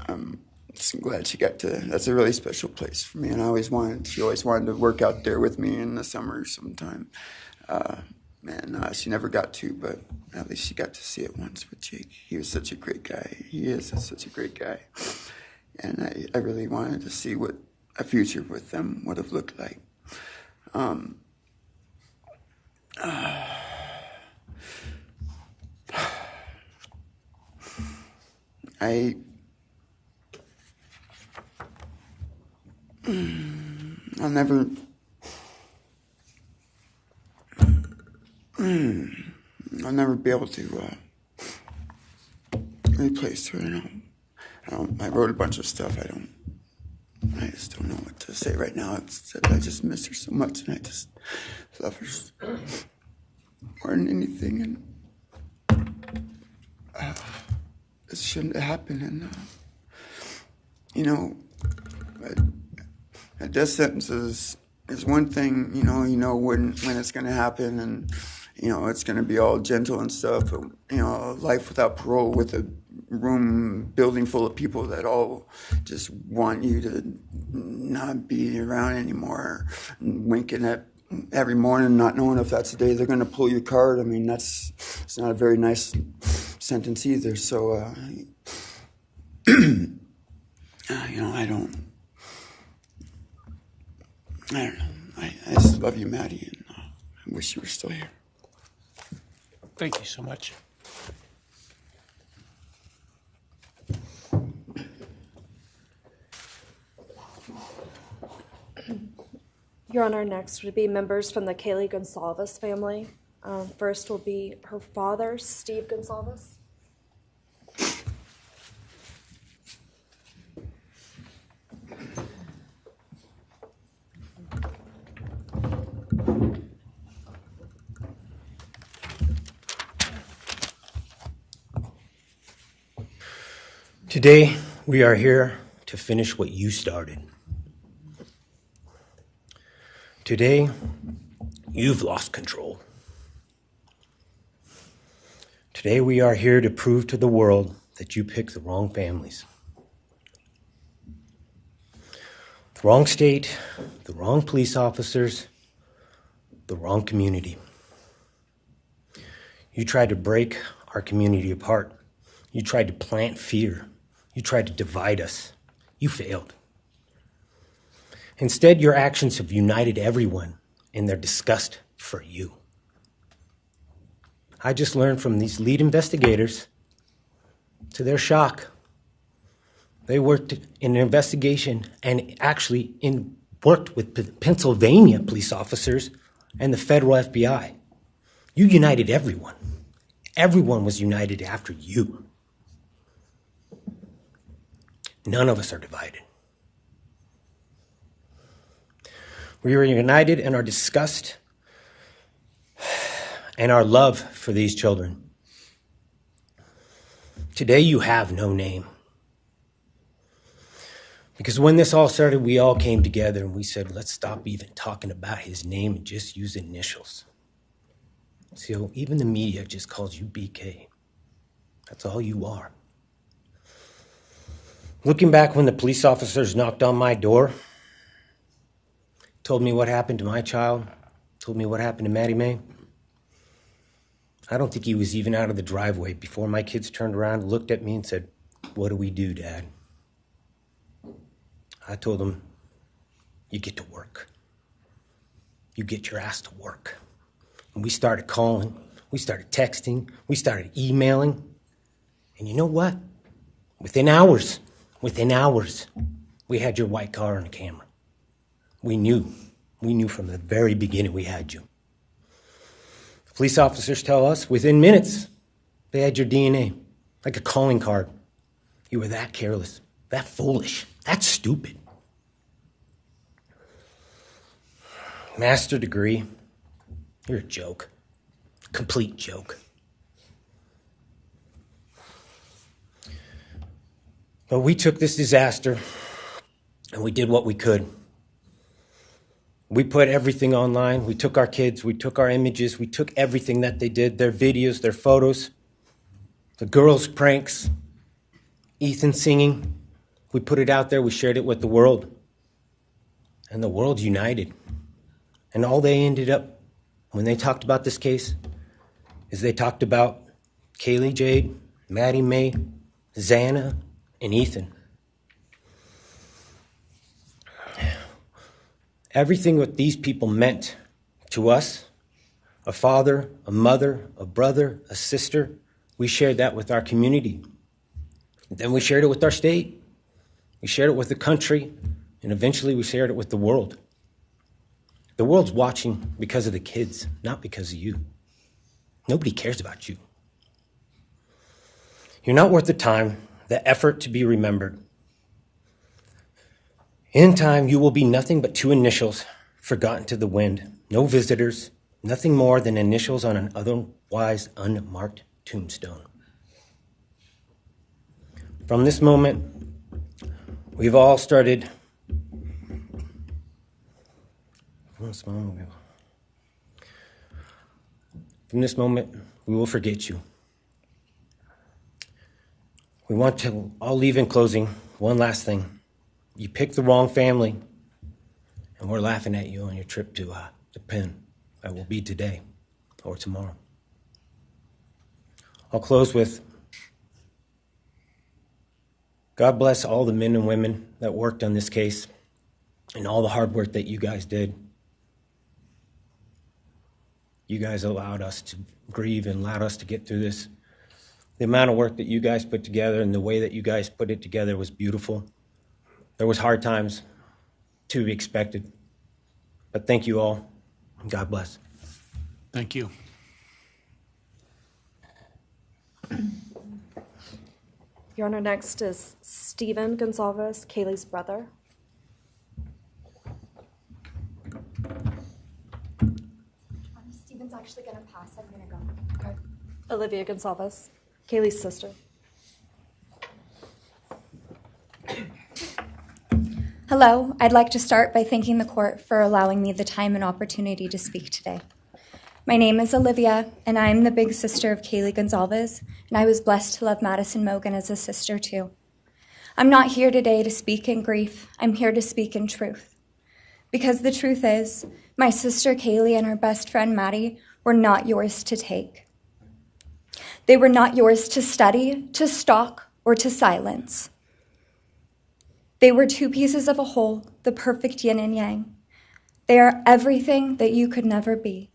I'm just glad she got to. That's a really special place for me, and she always wanted to work out there with me in the summer sometime. She never got to, but at least she got to see it once with Jake. He was such a great guy. He is such a great guy. And I really wanted to see what a future with them would have looked like. I'll never be able to replace her. I wrote a bunch of stuff. I just don't know what to say right now. I just miss her so much, and I just love her more than anything. And it shouldn't have happened. And a death sentence is one thing, you know when it's going to happen, and it's going to be all gentle and stuff. But, life without parole, with a building full of people that all just want you to not be around anymore, and winking at every morning, not knowing if that's the day they're going to pull your card. I mean, it's not a very nice sentence either. So, I don't know. I just love you, Maddie, and I wish you were still here. Thank you so much. Your Honor, next would be members from the Kaylee Gonzalez family. First will be her father, Steve Gonzalez. Today, we are here to finish what you started. Today, you've lost control. Today, we are here to prove to the world that you picked the wrong families. The wrong state, the wrong police officers, the wrong community. You tried to break our community apart. You tried to plant fear. You tried to divide us. You failed. Instead, your actions have united everyone in their disgust for you. I just learned from these lead investigators, to their shock, they worked in an investigation and actually worked with Pennsylvania police officers and the federal FBI. You united everyone. Everyone was united after you. None of us are divided. We are united in our disgust and our love for these children. Today you have no name. Because when this all started, we all came together and we said, let's stop even talking about his name and just use initials. So even the media just calls you BK. That's all you are. Looking back when the police officers knocked on my door, told me what happened to my child, told me what happened to Maddie Mae, I don't think he was even out of the driveway before my kids turned around, looked at me and said, what do we do, Dad? I told them, you get to work. You get your ass to work. And we started calling, we started texting, we started emailing. And you know what? Within hours, we had your white car on the camera. We knew from the very beginning we had you. Police officers tell us within minutes they had your DNA, like a calling card. You were that careless, that foolish, that stupid. Master degree, you're a joke, complete joke. But we took this disaster and we did what we could. We put everything online. We took our kids, we took our images, we took everything that they did, their videos, their photos, the girls' pranks, Ethan singing. We put it out there, we shared it with the world. And the world united. And all they ended up, when they talked about this case, is they talked about Kaylee Jade, Maddie Mae, Xana, and Ethan. Everything what these people meant to us, a father, a mother, a brother, a sister, we shared that with our community. Then we shared it with our state. We shared it with the country, and eventually we shared it with the world. The world's watching because of the kids, not because of you. Nobody cares about you. You're not worth the time, the effort to be remembered. In time, you will be nothing but two initials forgotten to the wind. No visitors, nothing more than initials on an otherwise unmarked tombstone. From this moment, we've all started From this moment, we will forget you. We want to all leave in closing. One last thing. You picked the wrong family, and we're laughing at you on your trip to the pen. That will be today or tomorrow. I'll close with, God bless all the men and women that worked on this case and all the hard work that you guys did. You guys allowed us to grieve and allowed us to get through this. The amount of work that you guys put together and the way that you guys put it together was beautiful. There was hard times to be expected. But thank you all. God bless. Thank you. Your Honor, next is Stephen Gonzalez, Kaylee's brother. Stephen's actually going to pass. I'm going to go. Okay. Olivia Gonzalez, Kaylee's sister. Hello. I'd like to start by thanking the court for allowing me the time and opportunity to speak today. My name is Olivia, and I'm the big sister of Kaylee Gonzalez, and I was blessed to love Madison Mogan as a sister too. I'm not here today to speak in grief. I'm here to speak in truth. Because the truth is, my sister Kaylee and her best friend Maddie were not yours to take. They were not yours to study, to stalk, or to silence. They were two pieces of a whole, the perfect yin and yang. They are everything that you could never be.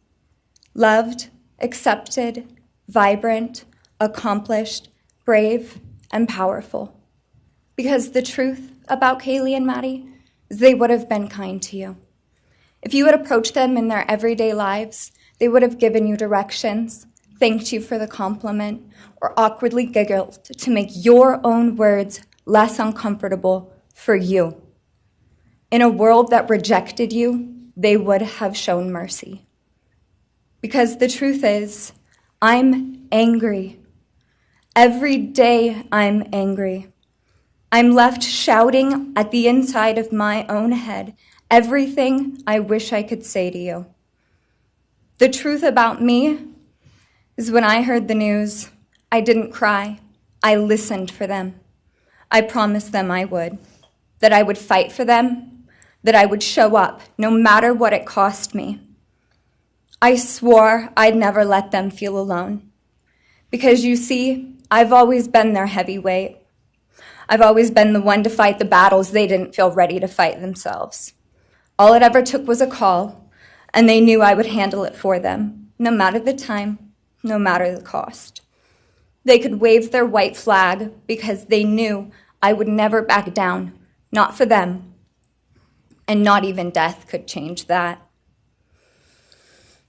Loved, accepted, vibrant, accomplished, brave, and powerful. Because the truth about Kaylee and Maddie is they would have been kind to you. If you had approached them in their everyday lives, they would have given you directions, thanked you for the compliment, or awkwardly giggled to make your own words less uncomfortable for you. In a world that rejected you, they would have shown mercy. Because the truth is, I'm angry. Every day I'm angry. I'm left shouting at the inside of my own head everything I wish I could say to you. The truth about me is when I heard the news, I didn't cry. I listened for them. I promised them I would, that I would fight for them, that I would show up no matter what it cost me. I swore I'd never let them feel alone. Because you see, I've always been their heavyweight. I've always been the one to fight the battles they didn't feel ready to fight themselves. All it ever took was a call, and they knew I would handle it for them, no matter the time, no matter the cost. They could wave their white flag because they knew I would never back down, not for them, and not even death could change that.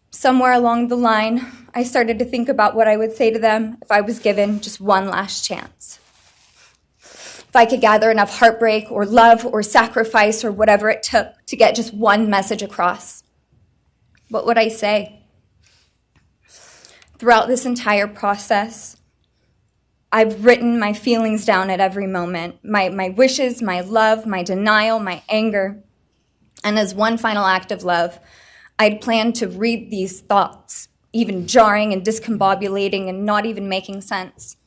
Somewhere along the line, I started to think about what I would say to them if I was given just one last chance. If I could gather enough heartbreak or love or sacrifice or whatever it took to get just one message across, what would I say? Throughout this entire process, I've written my feelings down at every moment, my wishes, my love, my denial, my anger. And as one final act of love, I'd planned to read these thoughts, even jarring and discombobulating and not even making sense.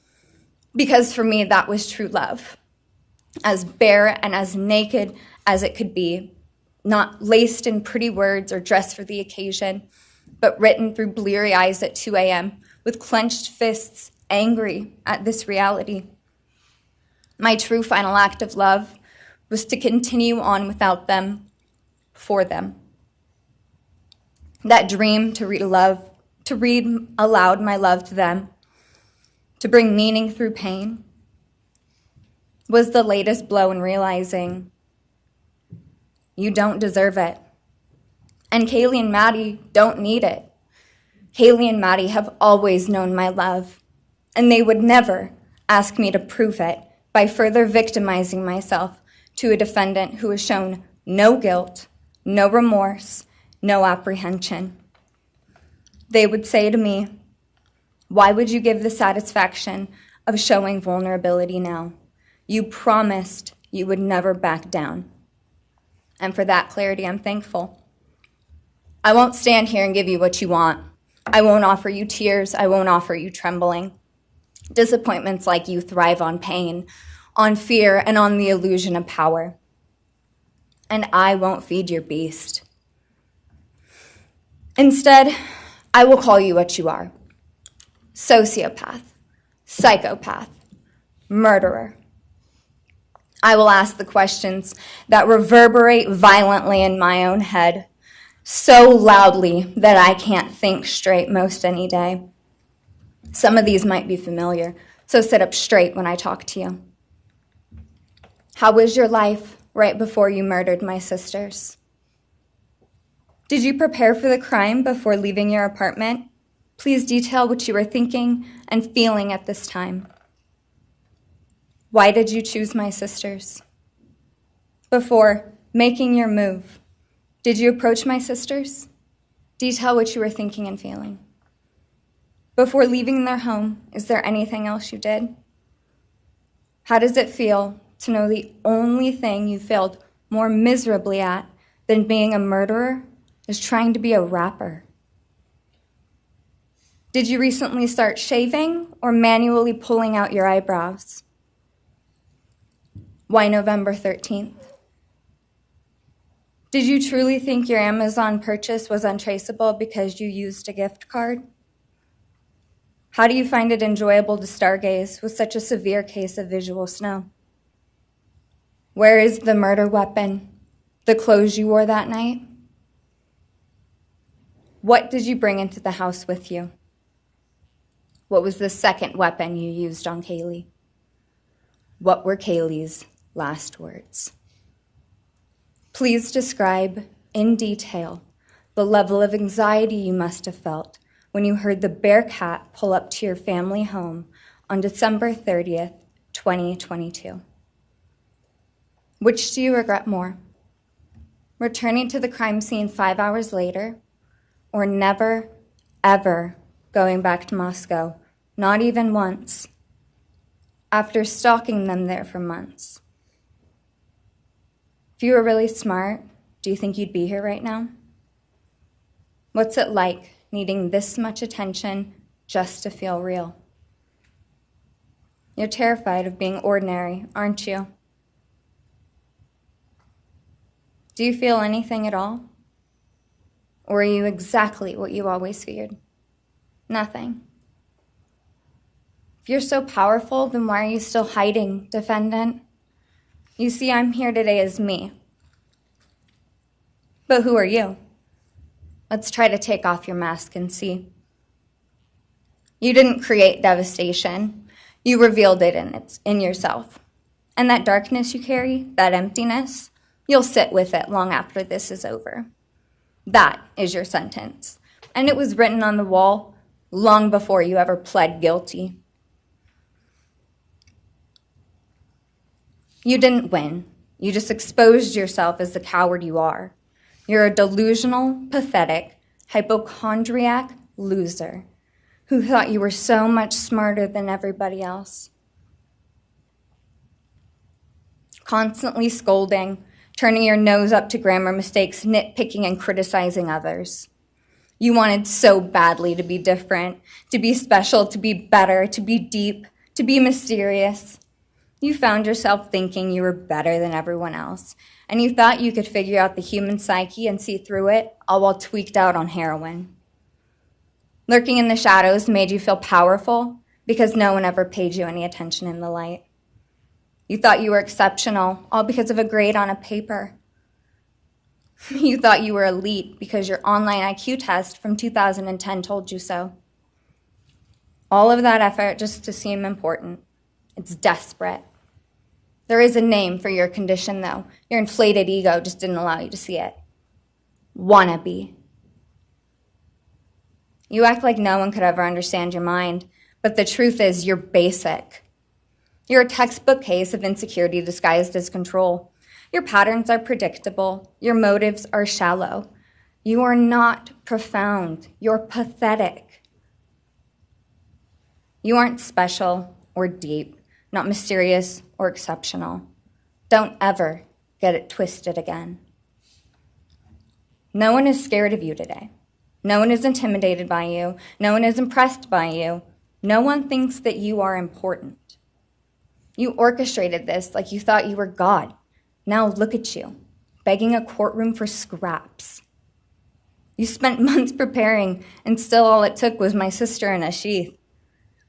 Because for me, that was true love. As bare and as naked as it could be, not laced in pretty words or dressed for the occasion, but written through bleary eyes at 2 a.m. with clenched fists, angry at this reality. My true final act of love was to continue on without them, for them. That dream to read aloud my love to them, to bring meaning through pain, was the latest blow in realizing you don't deserve it. And Kaylee and Maddie don't need it. Kaylee and Maddie have always known my love, and they would never ask me to prove it by further victimizing myself to a defendant who has shown no guilt, no remorse, no apprehension. They would say to me, "Why would you give the satisfaction of showing vulnerability now? You promised you would never back down." And for that clarity, I'm thankful. I won't stand here and give you what you want. I won't offer you tears. I won't offer you trembling. Disappointments like you thrive on pain, on fear, and on the illusion of power. And I won't feed your beast. Instead, I will call you what you are. Sociopath, psychopath, murderer. I will ask the questions that reverberate violently in my own head, so loudly that I can't think straight most any day. Some of these might be familiar, so sit up straight when I talk to you. How was your life right before you murdered my sisters? Did you prepare for the crime before leaving your apartment? Please detail what you were thinking and feeling at this time. Why did you choose my sisters? Before making your move, did you approach my sisters? Detail what you were thinking and feeling. Before leaving their home, is there anything else you did? How does it feel to know the only thing you failed more miserably at than being a murderer is trying to be a rapper? Did you recently start shaving or manually pulling out your eyebrows? Why November 13th? Did you truly think your Amazon purchase was untraceable because you used a gift card? How do you find it enjoyable to stargaze with such a severe case of visual snow? Where is the murder weapon, the clothes you wore that night? What did you bring into the house with you? What was the second weapon you used on Kaylee? What were Kaylee's last words? Please describe in detail the level of anxiety you must have felt when you heard the Bearcat pull up to your family home on December 30th, 2022. Which do you regret more? Returning to the crime scene 5 hours later, or never, ever going back to Moscow, not even once, after stalking them there for months? If you were really smart, do you think you'd be here right now? What's it like needing this much attention just to feel real? You're terrified of being ordinary, aren't you? Do you feel anything at all? Or are you exactly what you always feared? Nothing. If you're so powerful, then why are you still hiding, defendant? You see, I'm here today as me. But who are you? Let's try to take off your mask and see. You didn't create devastation. You revealed it in yourself. And that darkness you carry, that emptiness, you'll sit with it long after this is over. That is your sentence. And it was written on the wall long before you ever pled guilty. You didn't win. You just exposed yourself as the coward you are. You're a delusional, pathetic, hypochondriac loser who thought you were so much smarter than everybody else. Constantly scolding, turning your nose up to grammar mistakes, nitpicking and criticizing others. You wanted so badly to be different, to be special, to be better, to be deep, to be mysterious. You found yourself thinking you were better than everyone else, and you thought you could figure out the human psyche and see through it, all while tweaked out on heroin. Lurking in the shadows made you feel powerful because no one ever paid you any attention in the light. You thought you were exceptional, all because of a grade on a paper. You thought you were elite because your online IQ test from 2010 told you so. All of that effort just to seem important. It's desperate. There is a name for your condition, though. Your inflated ego just didn't allow you to see it. Wannabe. You act like no one could ever understand your mind, but the truth is you're basic. You're a textbook case of insecurity disguised as control. Your patterns are predictable. Your motives are shallow. You are not profound. You're pathetic. You aren't special or deep, not mysterious or exceptional. Don't ever get it twisted again. No one is scared of you today. No one is intimidated by you. No one is impressed by you. No one thinks that you are important. You orchestrated this like you thought you were God. Now look at you, begging a courtroom for scraps. You spent months preparing, and still all it took was my sister in a sheath.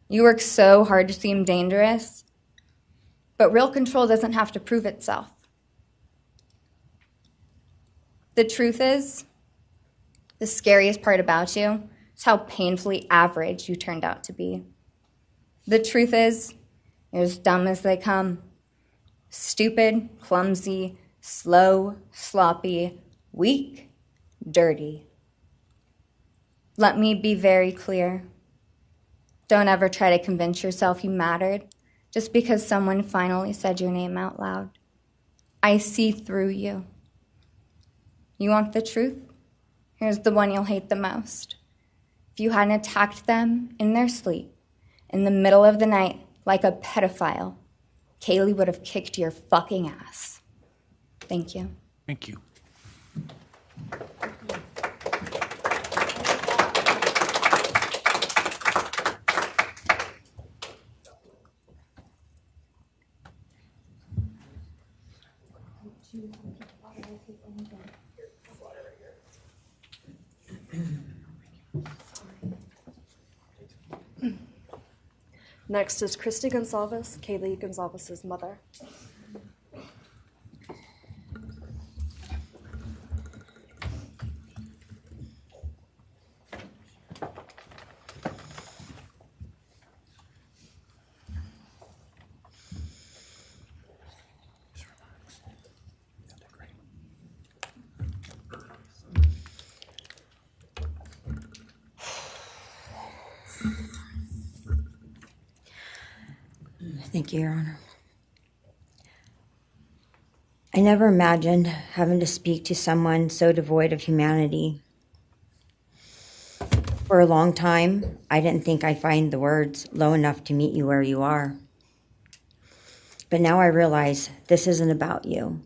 You work so hard to seem dangerous, but real control doesn't have to prove itself. The truth is, the scariest part about you is how painfully average you turned out to be. The truth is, you're as dumb as they come. Stupid, clumsy, slow, sloppy, weak, dirty. Let me be very clear. Don't ever try to convince yourself you mattered just because someone finally said your name out loud. I see through you. You want the truth? Here's the one you'll hate the most. If you hadn't attacked them in their sleep, in the middle of the night, like a pedophile, Kaylee would have kicked your fucking ass. Thank you. Thank you. Next is Christy Gonzalez, Kaylee Gonzalez's mother. Thank you, Your Honor. I never imagined having to speak to someone so devoid of humanity. For a long time, I didn't think I'd find the words low enough to meet you where you are. But now I realize this isn't about you.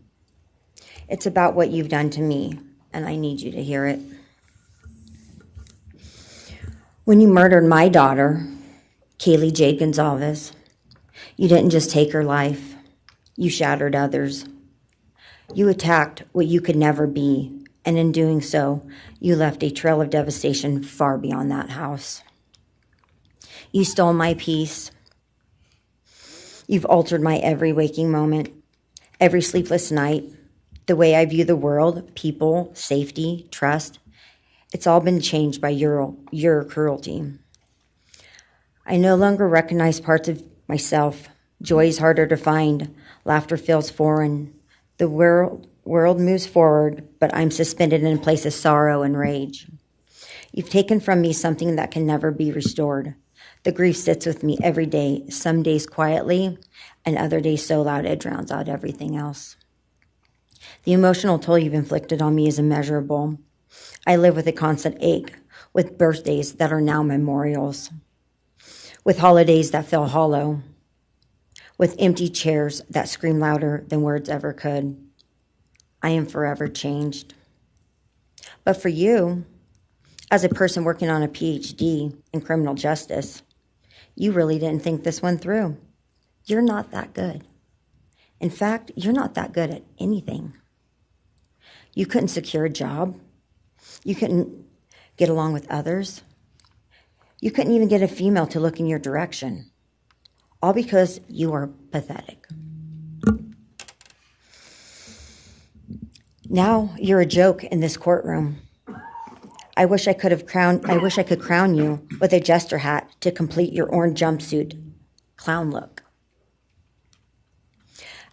It's about what you've done to me, and I need you to hear it. When you murdered my daughter, Kaylee Jade Gonzalez, you didn't just take her life, you shattered others. You attacked what you could never be, and in doing so, you left a trail of devastation far beyond that house. You stole my peace. You've altered my every waking moment, every sleepless night, the way I view the world, people, safety, trust. It's all been changed by your cruelty. I no longer recognize parts of myself. Joy is harder to find. Laughter feels foreign. The world moves forward, but I'm suspended in a place of sorrow and rage. You've taken from me something that can never be restored. The grief sits with me every day, some days quietly, and other days so loud it drowns out everything else. The emotional toll you've inflicted on me is immeasurable. I live with a constant ache, with birthdays that are now memorials, with holidays that feel hollow, with empty chairs that scream louder than words ever could. I am forever changed. But for you, as a person working on a PhD in criminal justice, you really didn't think this one through. You're not that good. In fact, you're not that good at anything. You couldn't secure a job. You couldn't get along with others. You couldn't even get a female to look in your direction. All because you are pathetic. Now you're a joke in this courtroom. I wish I could crown you with a jester hat to complete your orange jumpsuit clown look.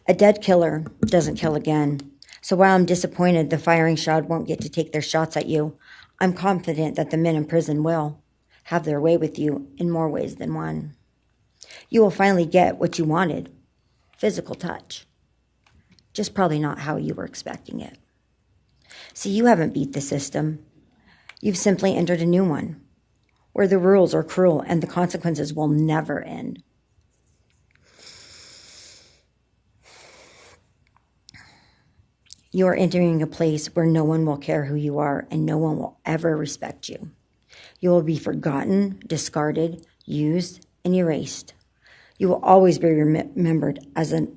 A dead killer doesn't kill again. So while I'm disappointed the firing squad won't get to take their shots at you, I'm confident that the men in prison will have their way with you in more ways than one. You will finally get what you wanted, physical touch. Just probably not how you were expecting it. See, you haven't beat the system. You've simply entered a new one, where the rules are cruel and the consequences will never end. You are entering a place where no one will care who you are and no one will ever respect you. You will be forgotten, discarded, used, and erased. You will always be remembered as a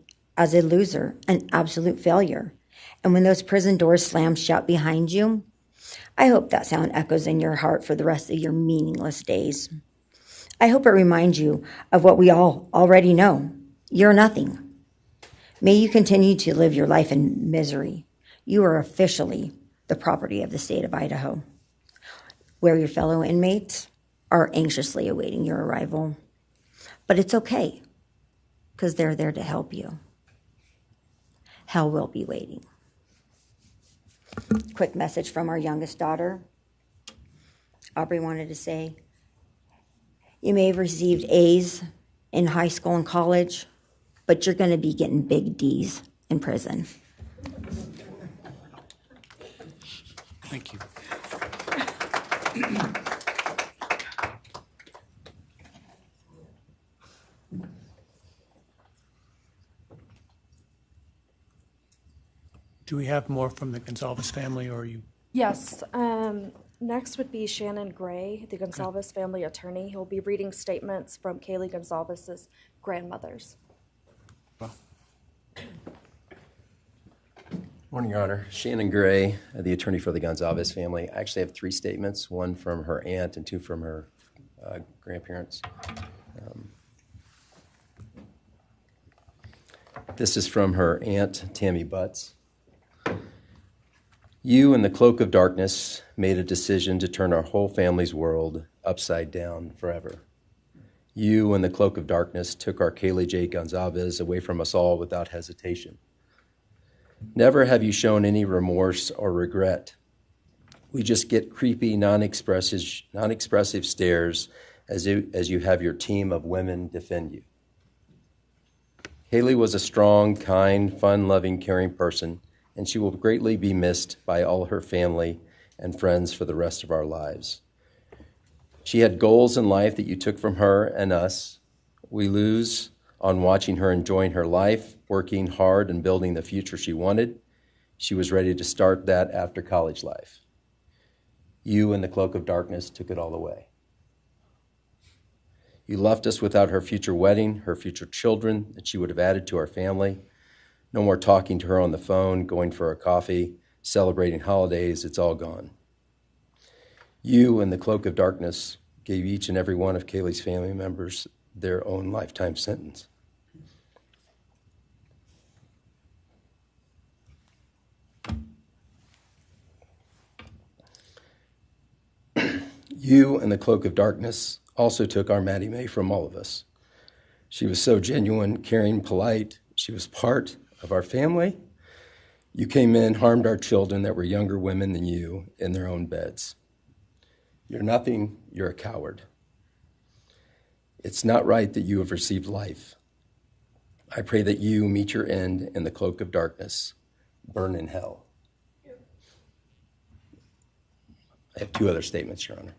loser, an absolute failure. And when those prison doors slam shut behind you, I hope that sound echoes in your heart for the rest of your meaningless days. I hope it reminds you of what we all already know. You're nothing. May you continue to live your life in misery. You are officially the property of the state of Idaho, where your fellow inmates are anxiously awaiting your arrival. But it's okay, because they're there to help you. Hell will be waiting. Quick message from our youngest daughter. Aubrey wanted to say, you may have received A's in high school and college, but you're going to be getting big D's in prison. Thank you. Do we have more from the Gonzalez family, or are you? Yes. Next would be Shannon Gray, the Gonzalez family attorney. He'll be reading statements from Kaylee Gonzalez's grandmothers. Well, Morning, Your Honor. Shannon Gray, the attorney for the Gonzalez family. I actually have 3 statements, one from her aunt and 2 from her grandparents. This is from her aunt, Tammy Butts. You, in the cloak of darkness, made a decision to turn our whole family's world upside down forever. You, in the cloak of darkness, took our Kaylee J. Gonzalez away from us all without hesitation. Never have you shown any remorse or regret. We just get creepy, non-expressive stares as you have your team of women defend you. Kaylee was a strong, kind, fun-loving, caring person, and she will greatly be missed by all her family and friends for the rest of our lives. She had goals in life that you took from her and us. We lose on watching her enjoying her life, working hard and building the future she wanted. She was ready to start that after college life. You, in the cloak of darkness, took it all away. You left us without her future wedding, her future children that she would have added to our family. No more talking to her on the phone, going for a coffee, celebrating holidays. It's all gone. You, in the cloak of darkness, gave each and every one of Kaylee's family members their own lifetime sentence. You, in the cloak of darkness, also took our Maddie Mae from all of us. She was so genuine, caring, polite. She was part of our family. You came in, harmed our children that were younger women than you in their own beds. You're nothing, you're a coward. It's not right that you have received life. I pray that you meet your end in the cloak of darkness, burn in hell. I have 2 other statements, Your Honor.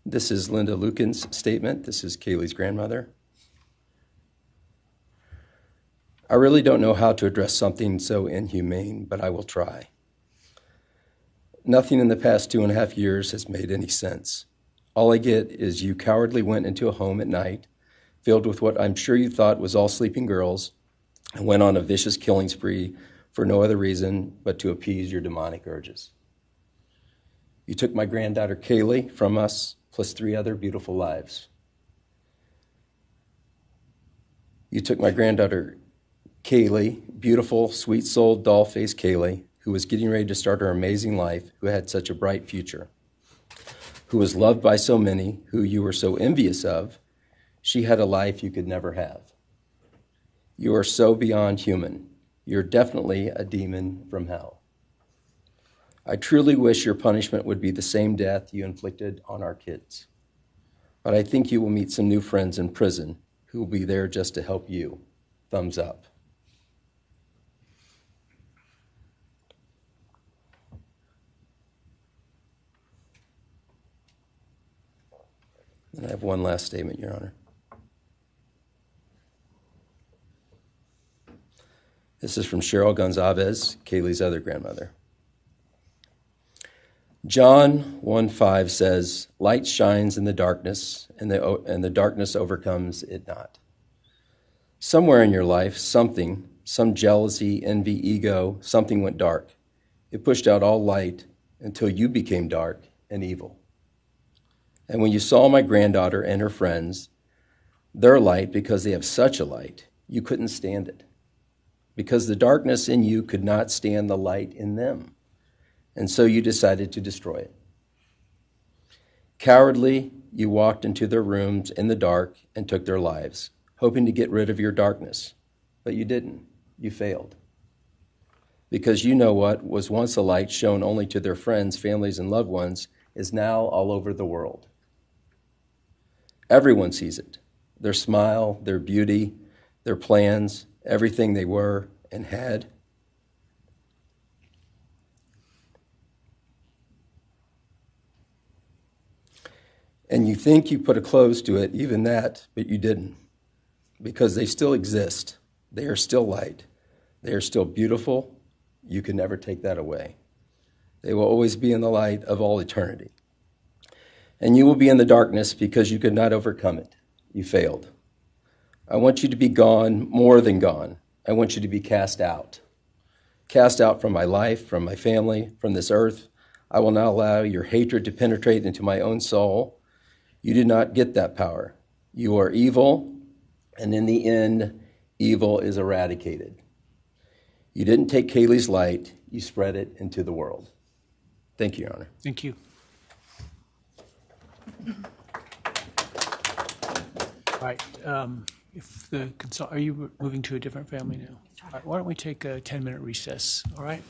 This is Linda Lucan's statement. This is Kaylee's grandmother. I really don't know how to address something so inhumane, but I will try. Nothing in the past 2.5 years has made any sense. All I get is you cowardly went into a home at night, filled with what I'm sure you thought was all sleeping girls, and went on a vicious killing spree for no other reason but to appease your demonic urges. You took my granddaughter Kaylee from us, plus 3 other beautiful lives. You took my granddaughter Kaylee, beautiful, sweet-souled, doll-faced Kaylee, who was getting ready to start her amazing life, who had such a bright future, who was loved by so many, who you were so envious of. She had a life you could never have. You are so beyond human. You're definitely a demon from hell. I truly wish your punishment would be the same death you inflicted on our kids. But I think you will meet some new friends in prison who will be there just to help you. Thumbs up. And I have one last statement, Your Honor. This is from Cheryl Gonzalez, Kaylee's other grandmother. John 1:5 says, "Light shines in the darkness, and the darkness overcomes it not." Somewhere in your life, some jealousy, envy, ego, something went dark. It pushed out all light until you became dark and evil. And when you saw my granddaughter and her friends, their light, because they have such a light, you couldn't stand it. Because the darkness in you could not stand the light in them. And so you decided to destroy it. Cowardly, you walked into their rooms in the dark and took their lives, hoping to get rid of your darkness. But you didn't. You failed. Because you know what was once a light shown only to their friends, families, and loved ones is now all over the world. Everyone sees it. Their smile, their beauty, their plans, everything they were and had. And you think you put a close to it, even that, but you didn't. Because they still exist. They are still light. They are still beautiful. You can never take that away. They will always be in the light of all eternity. And you will be in the darkness because you could not overcome it. You failed. I want you to be gone, more than gone. I want you to be cast out. Cast out from my life, from my family, from this earth. I will not allow your hatred to penetrate into my own soul. You did not get that power. You are evil, and in the end, evil is eradicated. You didn't take Kaylee's light, you spread it into the world. Thank you, Your Honor. Thank you. All right. Are you moving to a different family now? All right, why don't we take a 10-minute recess, all right?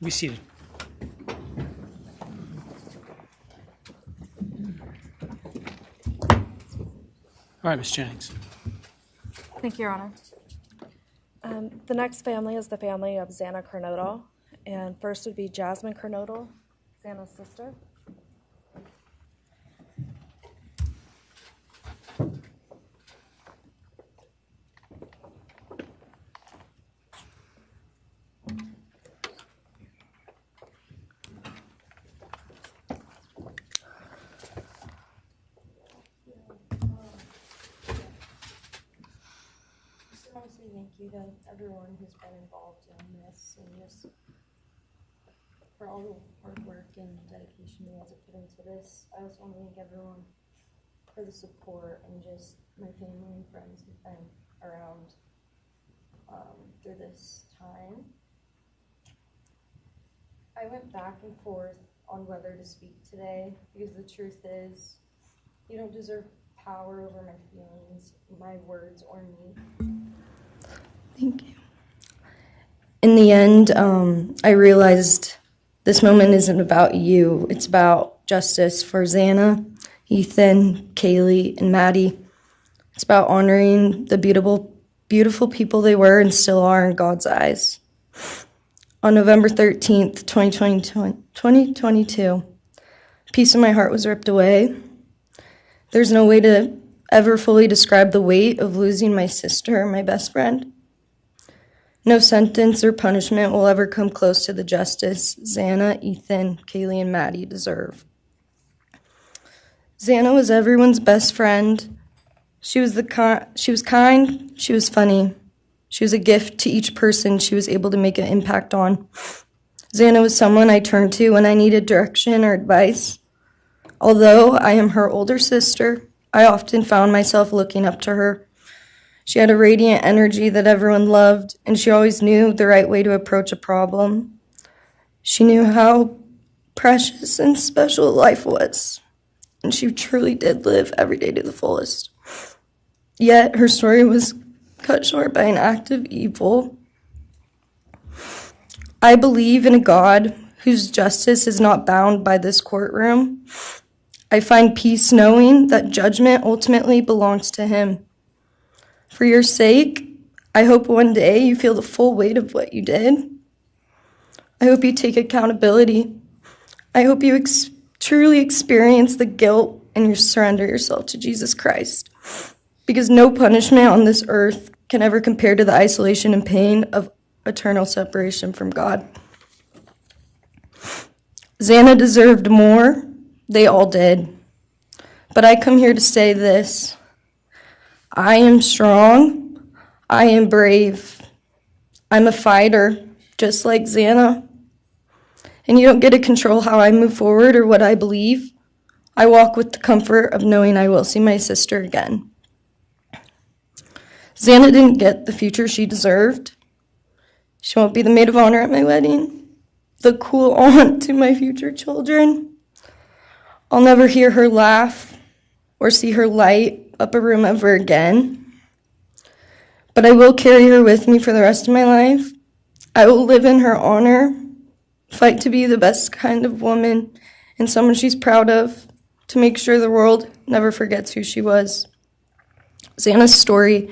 Be seated. All right, Ms. Jennings. Thank you, Your Honor. The next family is the family of Xana Kernodal, and first would be Jasmine Kernodal, Xana's sister. Thank you to everyone who's been involved in this and just for all the hard work and dedication you guys have put into this. I also want to thank everyone for the support and just my family and friends who've been around through this time. I went back and forth on whether to speak today because the truth is you don't deserve power over my feelings, my words, or me. Thank you. In the end, I realized this moment isn't about you. It's about justice for Xana, Ethan, Kaylee, and Maddie. It's about honoring the beautiful people they were and still are in God's eyes. On November 13th, 2022, a piece of my heart was ripped away. There's no way to ever fully describe the weight of losing my sister, my best friend. No sentence or punishment will ever come close to the justice Xana, Ethan, Kaylee, and Maddie deserve. Xana was everyone's best friend. She was kind, she was funny. She was a gift to each person she was able to make an impact on. Xana was someone I turned to when I needed direction or advice. Although I am her older sister, I often found myself looking up to her. She had a radiant energy that everyone loved, and she always knew the right way to approach a problem. She knew how precious and special life was, and she truly did live every day to the fullest. Yet her story was cut short by an act of evil. I believe in a God whose justice is not bound by this courtroom. I find peace knowing that judgment ultimately belongs to Him. For your sake, I hope one day you feel the full weight of what you did. I hope you take accountability. I hope you truly experience the guilt and you surrender yourself to Jesus Christ. Because no punishment on this earth can ever compare to the isolation and pain of eternal separation from God. Xana deserved more. They all did. But I come here to say this. I am strong. I am brave. I'm a fighter, just like Xana. And you don't get to control how I move forward or what I believe. I walk with the comfort of knowing I will see my sister again. Xana didn't get the future she deserved. She won't be the maid of honor at my wedding, the cool aunt to my future children. I'll never hear her laugh or see her light up a room ever again. But I will carry her with me for the rest of my life. I will live in her honor, fight to be the best kind of woman and someone she's proud of, to make sure the world never forgets who she was. Xana's story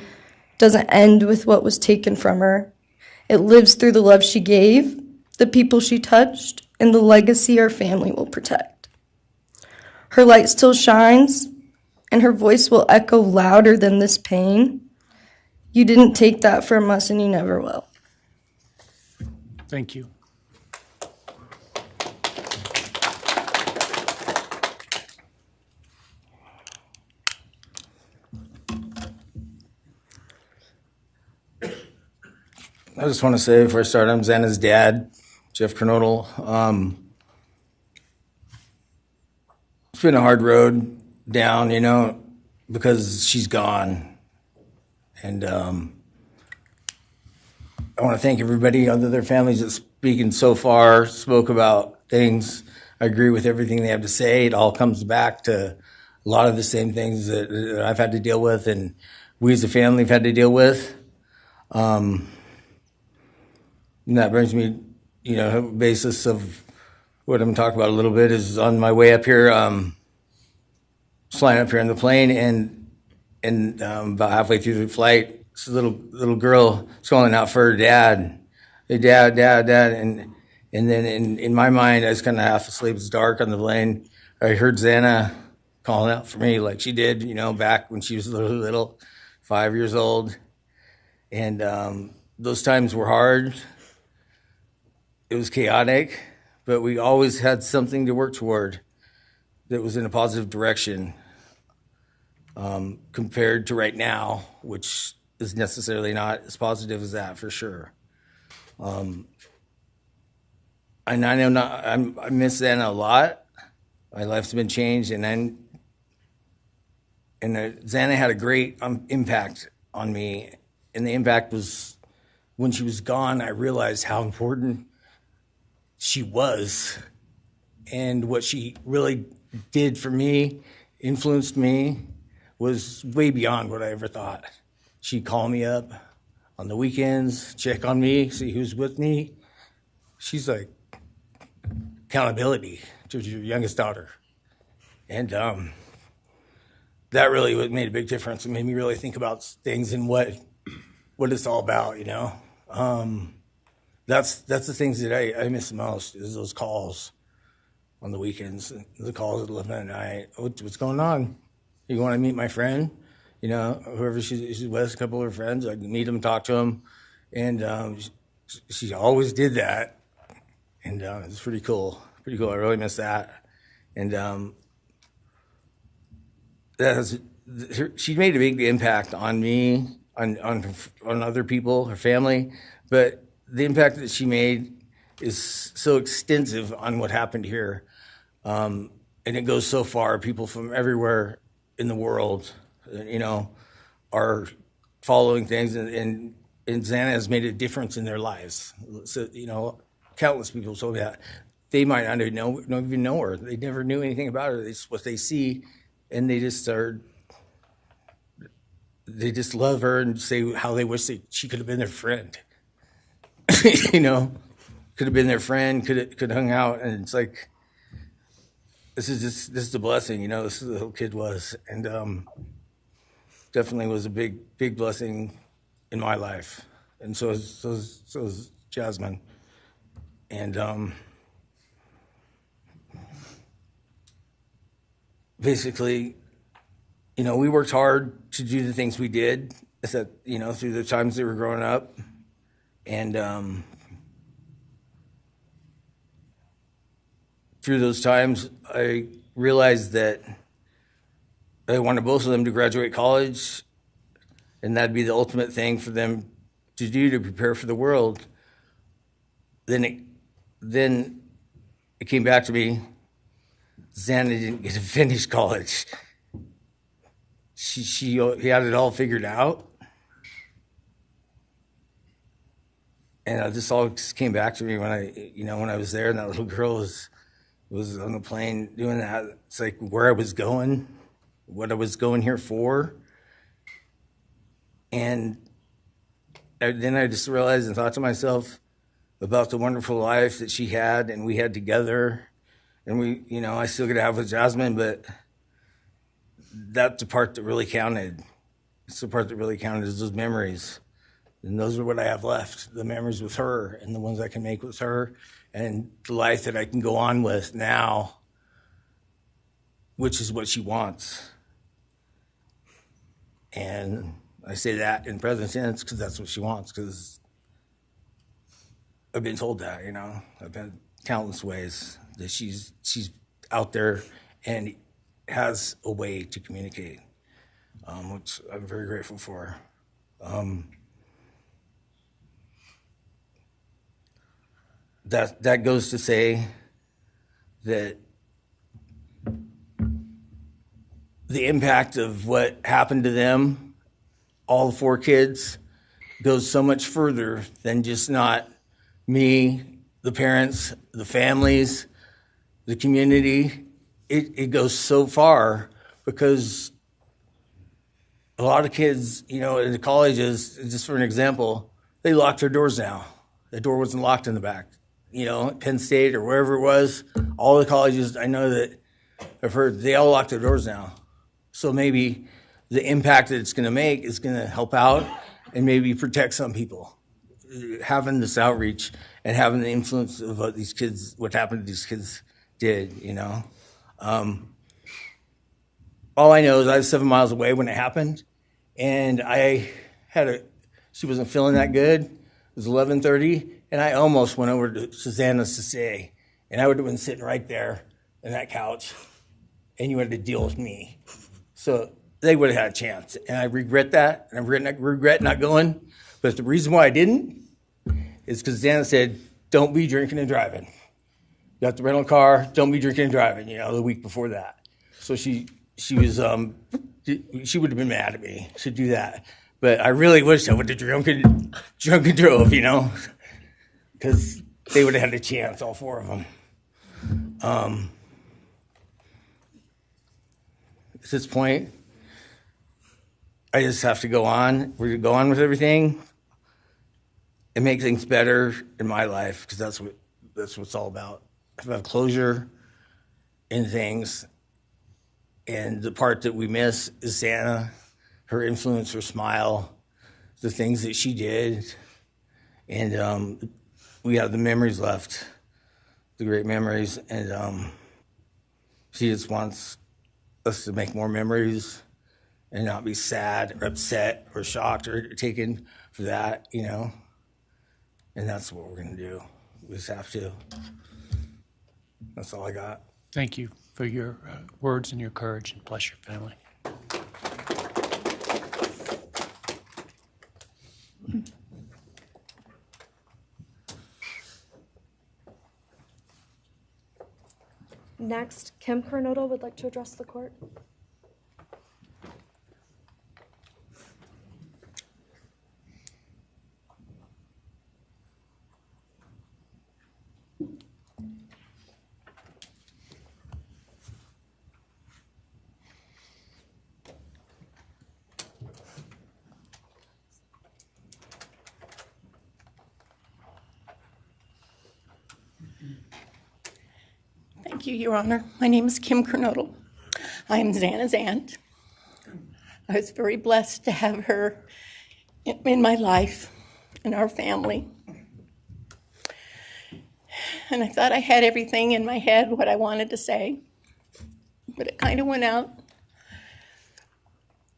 doesn't end with what was taken from her. It lives through the love she gave, the people she touched, and the legacy our family will protect. Her light still shines, and her voice will echo louder than this pain. You didn't take that from us, and you never will. Thank you. I just want to say before I start, I'm Xana's dad, Jeff Kernodal. It's been a hard road down, because she's gone. And I want to thank everybody, other their families that's speaking so far, spoke about things. I agree with everything they have to say. It all comes back to a lot of the same things that I've had to deal with and we as a family have had to deal with. And that brings me basis of what I'm talking about a little bit is on my way up here, flying up here in the plane, and about halfway through the flight, this little girl is calling out for her dad. Hey, dad, and then in my mind, I was kind of half asleep. It's dark on the plane. I heard Xana calling out for me like she did, back when she was little, 5 years old. And those times were hard. It was chaotic, but we always had something to work toward that was in a positive direction, compared to right now, which is necessarily not as positive as that, for sure. And I know I miss Xana a lot. My life's been changed, and Xana had a great impact on me. And the impact was when she was gone, I realized how important she was and what she really did for me, influenced me, was way beyond what I ever thought. She'd call me up on the weekends, check on me, see who's with me. She's like accountability to your youngest daughter. And that really made a big difference. It made me really think about things and what it's all about, That's the things that I miss the most, is those calls on the weekends, the calls at 11 at night. What's going on? You want to meet my friend? Whoever she's with, a couple of her friends, I can meet them, talk to them. And she always did that. And it's pretty cool. Pretty cool. I really miss that. And she made a big impact on me, on other people, her family. But the impact that she made is so extensive on what happened here. And it goes so far. People from everywhere in the world, are following things. And Xana has made a difference in their lives. So, countless people told me that. They might not even know her. They never knew anything about her. It's what they see, and they just love her and say how they wish she could have been their friend. Could have been their friend, could have hung out, and it's like, this is a blessing, this is the little kid was, and definitely was a big blessing in my life, and so is Jasmine, and basically, we worked hard to do the things we did, through the times they were growing up. And through those times, I realized that I wanted both of them to graduate college, and that'd be the ultimate thing for them to do to prepare for the world. Then it came back to me, Xana didn't get to finish college. He had it all figured out. And this all just came back to me when I was there, and that little girl was on the plane doing that. It's like where I was going, what I was going here for. And then I just realized and thought to myself about the wonderful life that she had and we had together. And I still get to have with Jasmine, but that's the part that really counted. It's the part that really counted, is those memories. And those are what I have left, the memories with her and the ones I can make with her and the life that I can go on with now, which is what she wants. And I say that in present tense because that's what she wants, because I've been told that, I've been countless ways that she's out there and has a way to communicate, which I'm very grateful for. That goes to say that the impact of what happened to them, all 4 kids, goes so much further than just not me, the parents, the families, the community. It goes so far because a lot of kids, in the colleges, just for an example, they locked their doors now. The door wasn't locked in the back. at Penn State or wherever it was, all the colleges, I know that I've heard they all lock their doors now. So maybe the impact that it's going to make is going to help out and maybe protect some people. Having this outreach and having the influence of what happened to these kids did, all I know is I was 7 miles away when it happened, and she wasn't feeling that good. It was 11:30, and I almost went over to Susanna's to say, and I would have been sitting right there on that couch, and you had to deal with me. So they would have had a chance, and I regret that, and I regret not going. But the reason why I didn't is because Susanna said, don't be drinking and driving. You have to rent a car, don't be drinking and driving, the week before that. So she was, she would have been mad at me to do that. But I really wish I would have drunk and drove, because they would have had a chance, all four of them. At this point, I just have to go on. We're going to go on with everything and make things better in my life, because that's what it's all about. If I have closure in things, and the part that we miss is Santa, her influence, her smile, the things that she did, and we have the memories left, the great memories, and she just wants us to make more memories and not be sad or upset or shocked or taken for that, and that's what we're going to do. We just have to. That's all I got. Thank you for your words and your courage, and bless your family. Next, Kim Kernodal would like to address the court. Thank you, Your Honor. My name is Kim Kernodal. I am Xana's aunt. I was very blessed to have her in my life, in our family. And I thought I had everything in my head, what I wanted to say, but it kind of went out.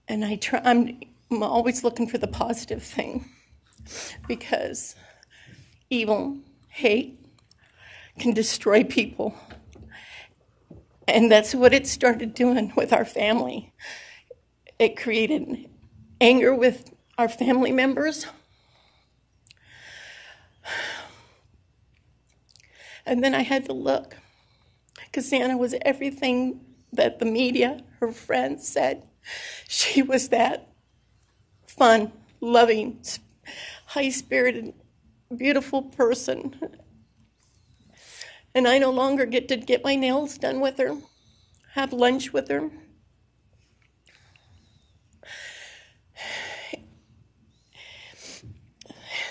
And I'm always looking for the positive thing, because evil, hate, can destroy people. And that's what it started doing with our family. It created anger with our family members. And then I had to look, because Xana was everything that the media, her friends said. She was that fun, loving, high-spirited, beautiful person. And I no longer get to get my nails done with her, have lunch with her.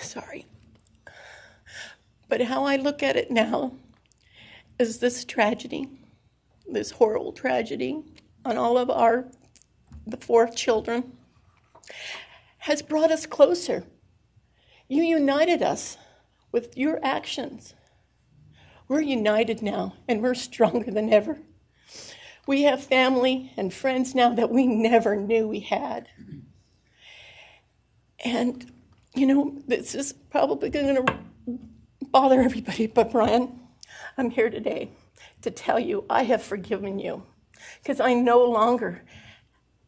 Sorry. But how I look at it now is this tragedy, this horrible tragedy on all of the 4 children, has brought us closer. You united us with your actions. We're united now, and we're stronger than ever. We have family and friends now that we never knew we had. And, this is probably going to bother everybody, but Bryan, I'm here today to tell you I have forgiven you, because I no longer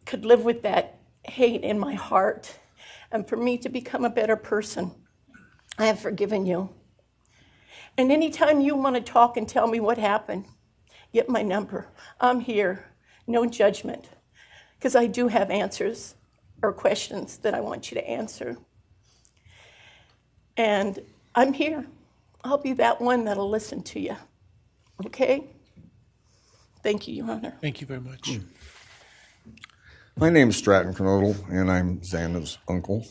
could live with that hate in my heart. And for me to become a better person, I have forgiven you. And anytime you want to talk and tell me what happened, get my number. I'm here. No judgment. Because I do have answers or questions that I want you to answer. And I'm here. I'll be that one that'll listen to you. Okay? Thank you, Your Honor. Thank you very much. My name is Stratton Kernodal, and I'm Xana's uncle,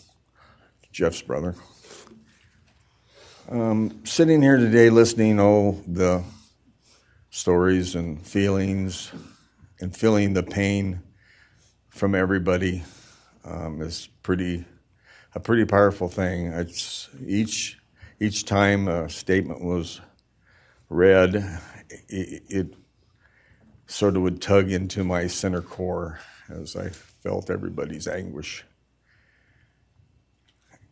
Jeff's brother. Sitting here today listening to all the stories and feelings and feeling the pain from everybody is a pretty powerful thing. It's each time a statement was read, it sort of would tug into my center core as I felt everybody's anguish.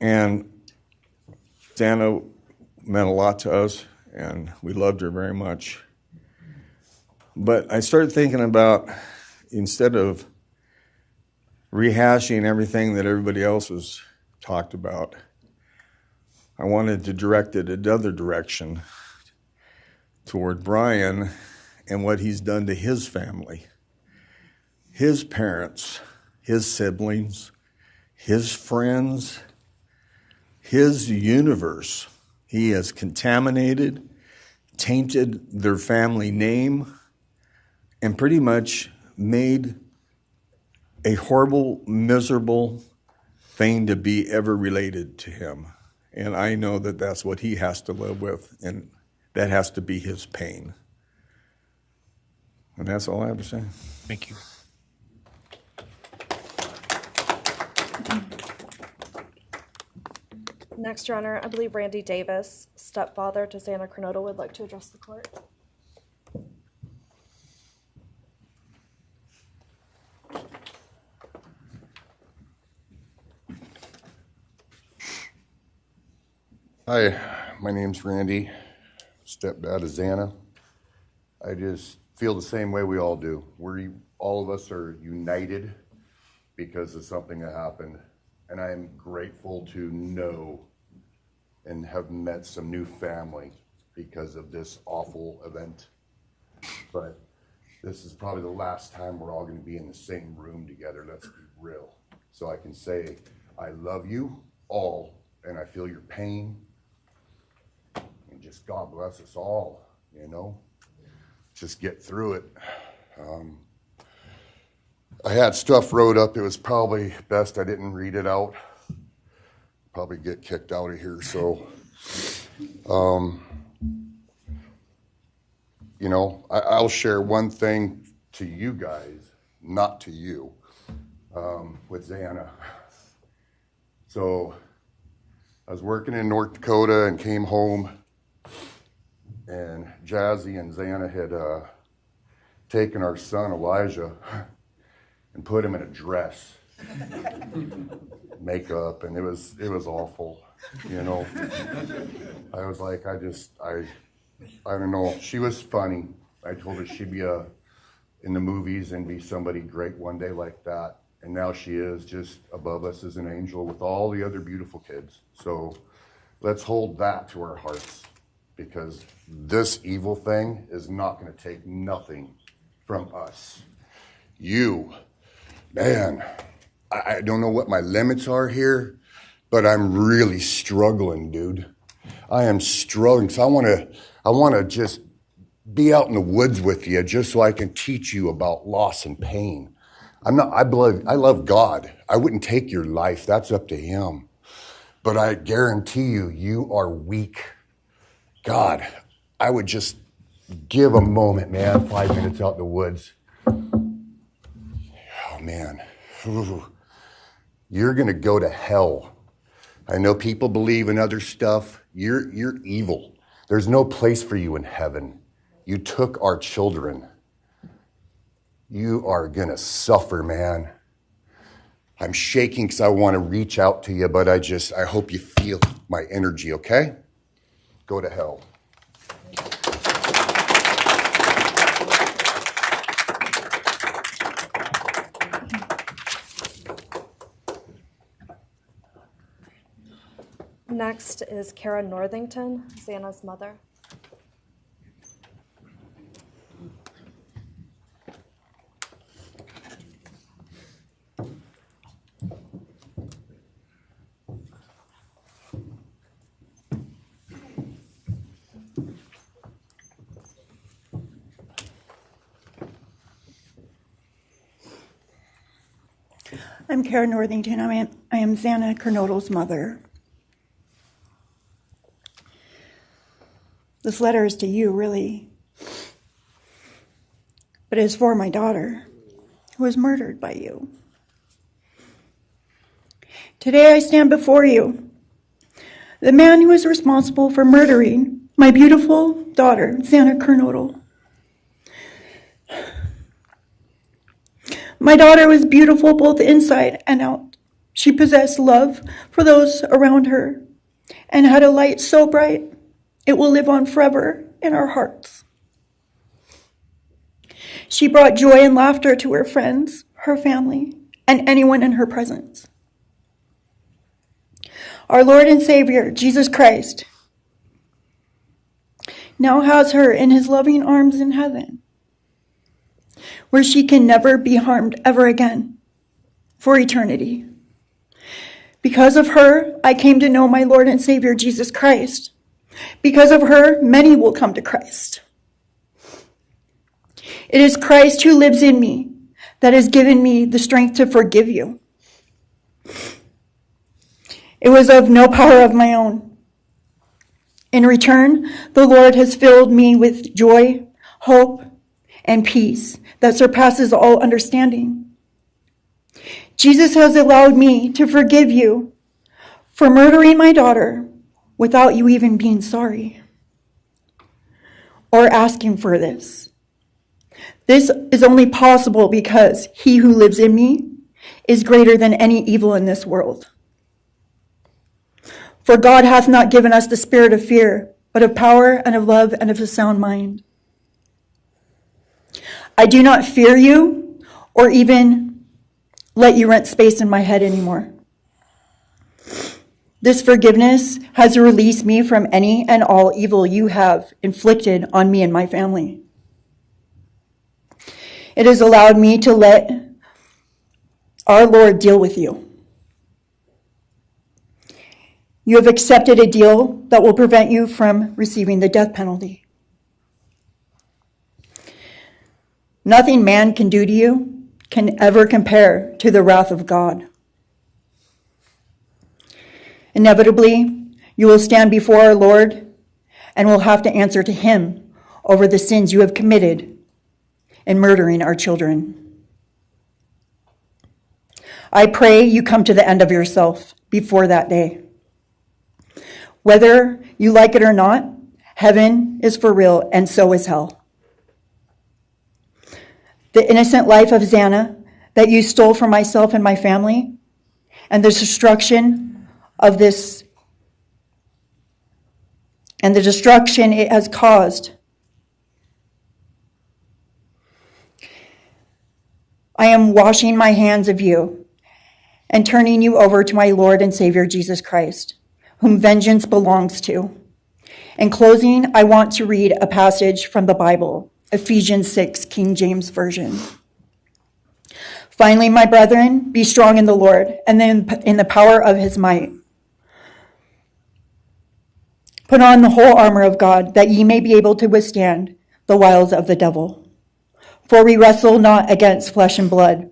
And Xana meant a lot to us, and we loved her very much. But I started thinking about, instead of rehashing everything that everybody else has talked about, I wanted to direct it another direction toward Bryan and what he's done to his family, his parents, his siblings, his friends, his universe. He has contaminated, tainted their family name, and pretty much made a horrible, miserable thing to be ever related to him. And I know that that's what he has to live with, and that has to be his pain. And that's all I have to say. Thank you. Next, Your Honor, I believe Randy Davis, stepfather to Xana Kernodal, would like to address the court. Hi, my name's Randy, stepdad of Xana. I just feel the same way we all do. All of us are united because of something that happened, and I am grateful to know and have met some new family because of this awful event. But this is probably the last time we're all going to be in the same room together, let's be real. So I can say, I love you all, and I feel your pain. And just God bless us all, you know? Just get through it. I had stuff wrote up. It was probably best I didn't read it out. Probably get kicked out of here. So, you know, I'll share one thing to you guys, not to you, with Xana. So I was working in North Dakota and came home, and Jazzy and Xana had taken our son Elijah and put him in a dress, makeup, and it was awful, you know. I was like, I don't know. She was funny. I told her she'd be in the movies and be somebody great one day like that. And now she is just above us as an angel with all the other beautiful kids. So let's hold that to our hearts, because this evil thing is not going to take nothing from us. You, man, I don't know what my limits are here, but I'm really struggling, dude. I am struggling. So I want to just be out in the woods with you just so I can teach you about loss and pain. I love God. I wouldn't take your life. That's up to him. But I guarantee you, you are weak. God, I would just give a moment, man, 5 minutes out in the woods. Oh, man. Ooh. You're going to go to hell. I know people believe in other stuff. You're evil. There's no place for you in heaven. You took our children. You are going to suffer, man. I'm shaking because I want to reach out to you, but I hope you feel my energy, okay? Go to hell. Next is Kara Northington, Xana's mother. I'm Kara Northington. I am Xana Kernodal's mother. This letter is to you, really. But it is for my daughter, who was murdered by you. Today I stand before you, the man who is responsible for murdering my beautiful daughter, Xana Kernodal. My daughter was beautiful both inside and out. She possessed love for those around her and had a light so bright it will live on forever in our hearts. She brought joy and laughter to her friends, her family, and anyone in her presence. Our Lord and Savior, Jesus Christ, now has her in his loving arms in heaven, where she can never be harmed ever again for eternity. Because of her, I came to know my Lord and Savior, Jesus Christ. Because of her, many will come to Christ. It is Christ who lives in me that has given me the strength to forgive you. It was of no power of my own. In return, the Lord has filled me with joy, hope, and peace that surpasses all understanding. Jesus has allowed me to forgive you for murdering my daughter without you even being sorry or asking for this. This is only possible because he who lives in me is greater than any evil in this world. For God hath not given us the spirit of fear, but of power and of love and of a sound mind. I do not fear you or even let you rent space in my head anymore. This forgiveness has released me from any and all evil you have inflicted on me and my family. It has allowed me to let our Lord deal with you. You have accepted a deal that will prevent you from receiving the death penalty. Nothing man can do to you can ever compare to the wrath of God. Inevitably, you will stand before our Lord and will have to answer to him over the sins you have committed in murdering our children. I pray you come to the end of yourself before that day. Whether you like it or not, heaven is for real and so is hell. The innocent life of Xana that you stole from myself and my family, and the destruction it has caused. I am washing my hands of you and turning you over to my Lord and Savior Jesus Christ, whom vengeance belongs to. In closing, I want to read a passage from the Bible, Ephesians 6, King James Version. Finally, my brethren, be strong in the Lord and then in the power of his might. Put on the whole armor of God, that ye may be able to withstand the wiles of the devil. For we wrestle not against flesh and blood,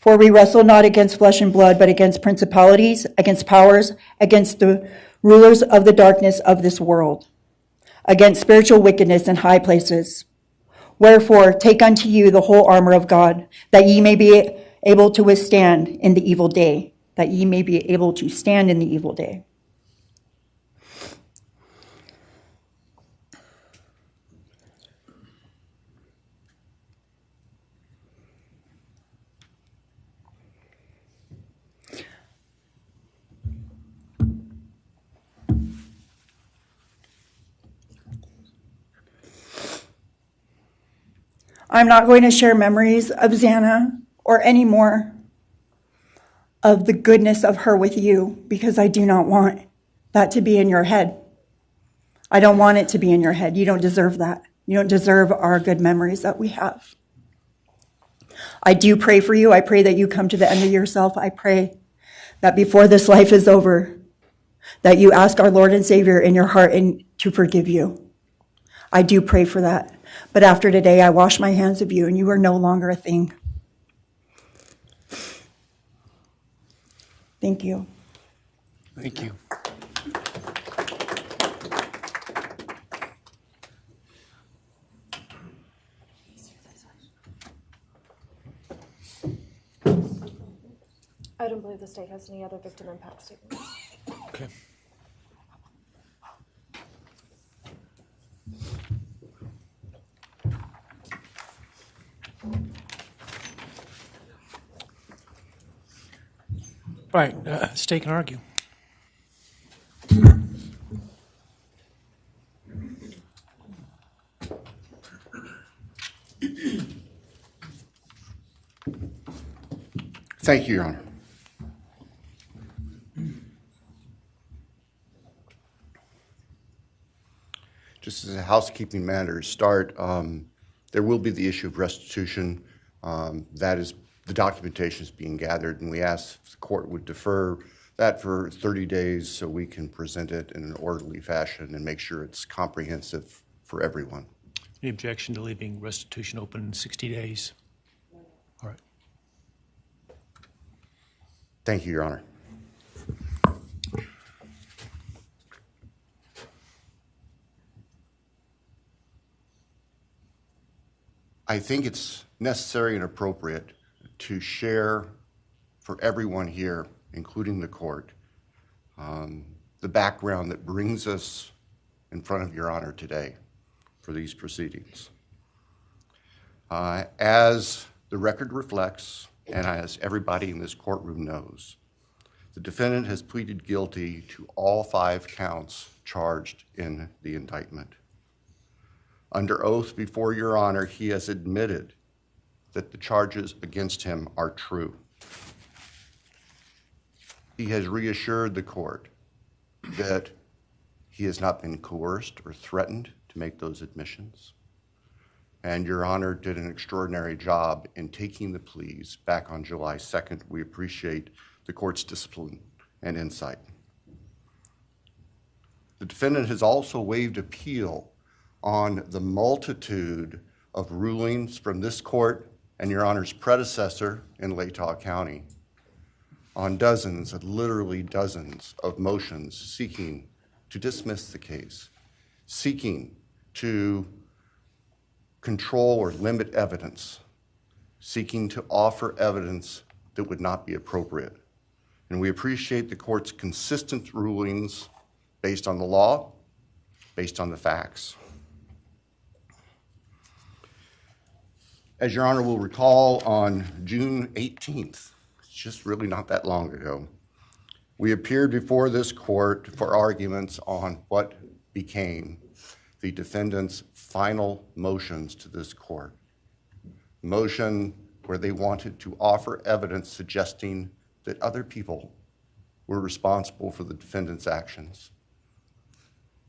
but against principalities, against powers, against the rulers of the darkness of this world, against spiritual wickedness in high places. Wherefore, take unto you the whole armor of God, that ye may be able to withstand in the evil day, that ye may be able to stand in the evil day. I'm not going to share memories of Xana or any more of the goodness of her with you, because I do not want that to be in your head. I don't want it to be in your head. You don't deserve that. You don't deserve our good memories that we have. I do pray for you. I pray that you come to the end of yourself. I pray that before this life is over, that you ask our Lord and Savior in your heart and to forgive you. I do pray for that. But after today, I wash my hands of you, and you are no longer a thing. Thank you. Thank you. I don't believe the state has any other victim impact statements. Okay. All right, state can argue. Thank you, Your Honor. Just as a housekeeping matter to start, there will be the issue of restitution. That is, the documentation is being gathered, and we ask if the court would defer that for 30 days so we can present it in an orderly fashion and make sure it's comprehensive for everyone. Any objection to leaving restitution open in 60 days? All right. Thank you, Your Honor. I think it's necessary and appropriate to share for everyone here, including the court, the background that brings us in front of Your Honor today for these proceedings. As the record reflects, and as everybody in this courtroom knows, the defendant has pleaded guilty to all 5 counts charged in the indictment. Under oath before Your Honor, he has admitted that the charges against him are true. He has reassured the court that he has not been coerced or threatened to make those admissions. And Your Honor did an extraordinary job in taking the pleas back on July 2nd. We appreciate the court's discipline and insight. The defendant has also waived appeal on the multitude of rulings from this court and Your Honor's predecessor in Latah County on dozens, literally dozens of motions seeking to dismiss the case, seeking to control or limit evidence, seeking to offer evidence that would not be appropriate. And we appreciate the court's consistent rulings based on the law, based on the facts. As Your Honor will recall, on June 18th, it's just really not that long ago, we appeared before this court for arguments on what became the defendant's final motions to this court. Motion where they wanted to offer evidence suggesting that other people were responsible for the defendant's actions,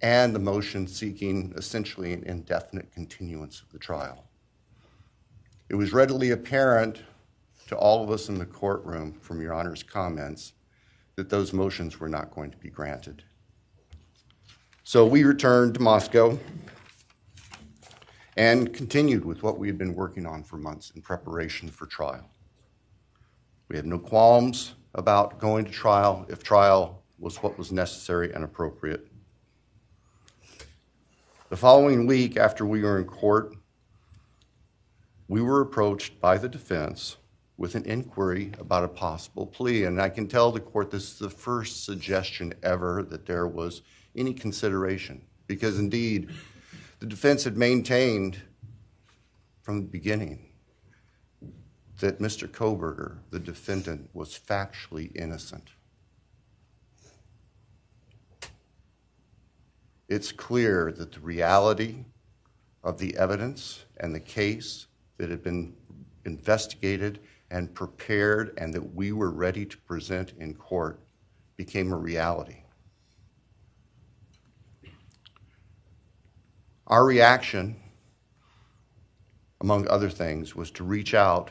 and the motion seeking essentially an indefinite continuance of the trial. It was readily apparent to all of us in the courtroom from Your Honor's comments that those motions were not going to be granted. So we returned to Moscow and continued with what we had been working on for months in preparation for trial. We had no qualms about going to trial if trial was what was necessary and appropriate. The following week after we were in court, we were approached by the defense with an inquiry about a possible plea. And I can tell the court this is the first suggestion ever that there was any consideration, because indeed the defense had maintained from the beginning that Mr. Kohberger, the defendant, was factually innocent. It's clear that the reality of the evidence and the case that had been investigated and prepared and that we were ready to present in court became a reality. Our reaction, among other things, was to reach out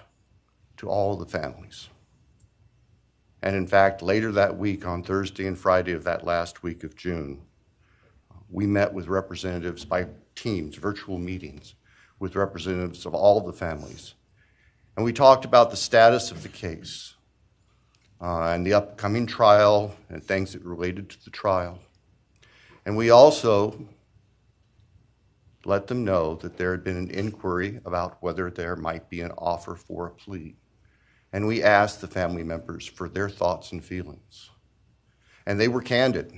to all the families. And in fact, later that week, on Thursday and Friday of that last week of June, we met with representatives by teams, virtual meetings, with representatives of all of the families. And we talked about the status of the case, and the upcoming trial and things that related to the trial. And we also let them know that there had been an inquiry about whether there might be an offer for a plea. And we asked the family members for their thoughts and feelings. And they were candid.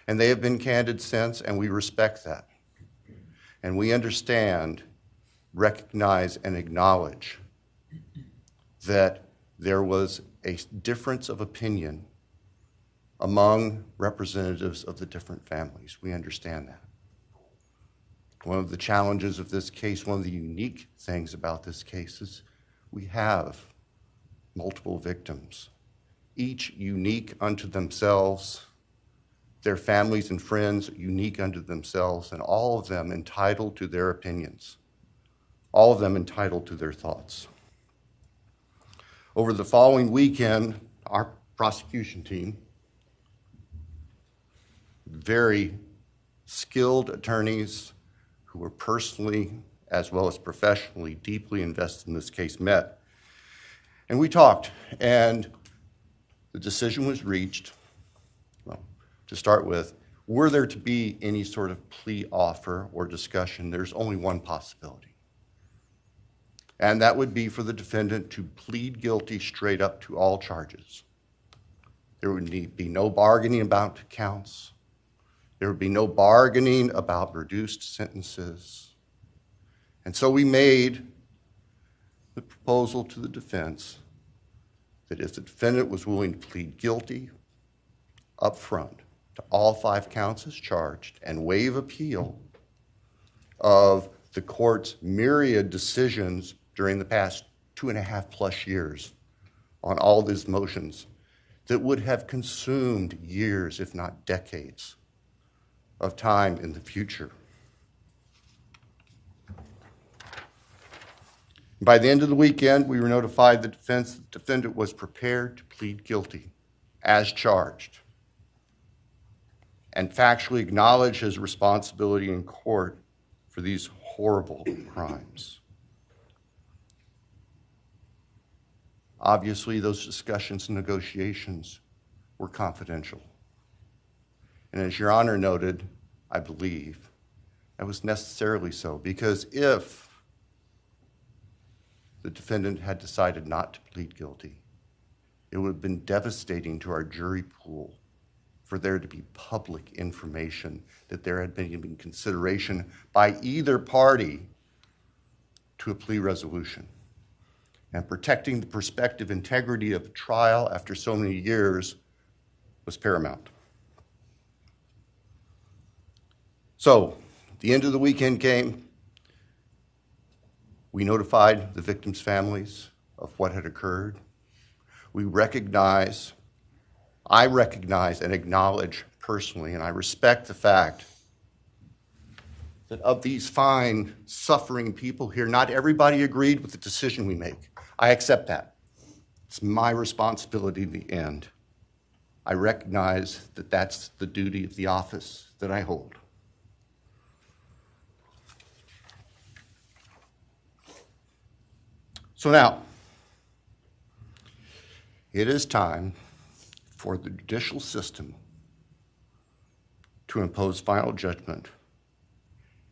And they have been candid since, and we respect that. And we understand, recognize, and acknowledge that there was a difference of opinion among representatives of the different families. We understand that. One of the challenges of this case, one of the unique things about this case is we have multiple victims, each unique unto themselves, their families and friends unique unto themselves, and all of them entitled to their opinions, all of them entitled to their thoughts. Over the following weekend, our prosecution team, very skilled attorneys who were personally as well as professionally deeply invested in this case, met. And we talked, and the decision was reached. Well, to start with, were there to be any sort of plea offer or discussion, there's only one possibility. And that would be for the defendant to plead guilty straight up to all charges. There would be no bargaining about counts. There would be no bargaining about reduced sentences. And so we made the proposal to the defense that if the defendant was willing to plead guilty up front to all 5 counts as charged and waive appeal of the court's myriad decisions during the past 2.5+ years on all these motions that would have consumed years, if not decades, of time in the future. By the end of the weekend, we were notified the defendant was prepared to plead guilty as charged and factually acknowledge his responsibility in court for these horrible crimes. Obviously, those discussions and negotiations were confidential. And as Your Honor noted, I believe that was necessarily so, because if the defendant had decided not to plead guilty, it would have been devastating to our jury pool for there to be public information that there had been consideration by either party to a plea resolution. And protecting the prospective integrity of the trial after so many years was paramount. So, the end of the weekend came. We notified the victims' families of what had occurred. I recognize and acknowledge personally, and I respect the fact that of these fine, suffering people here, not everybody agreed with the decision we make. I accept that. It's my responsibility in the end. I recognize that that's the duty of the office that I hold. So now, it is time for the judicial system to impose final judgment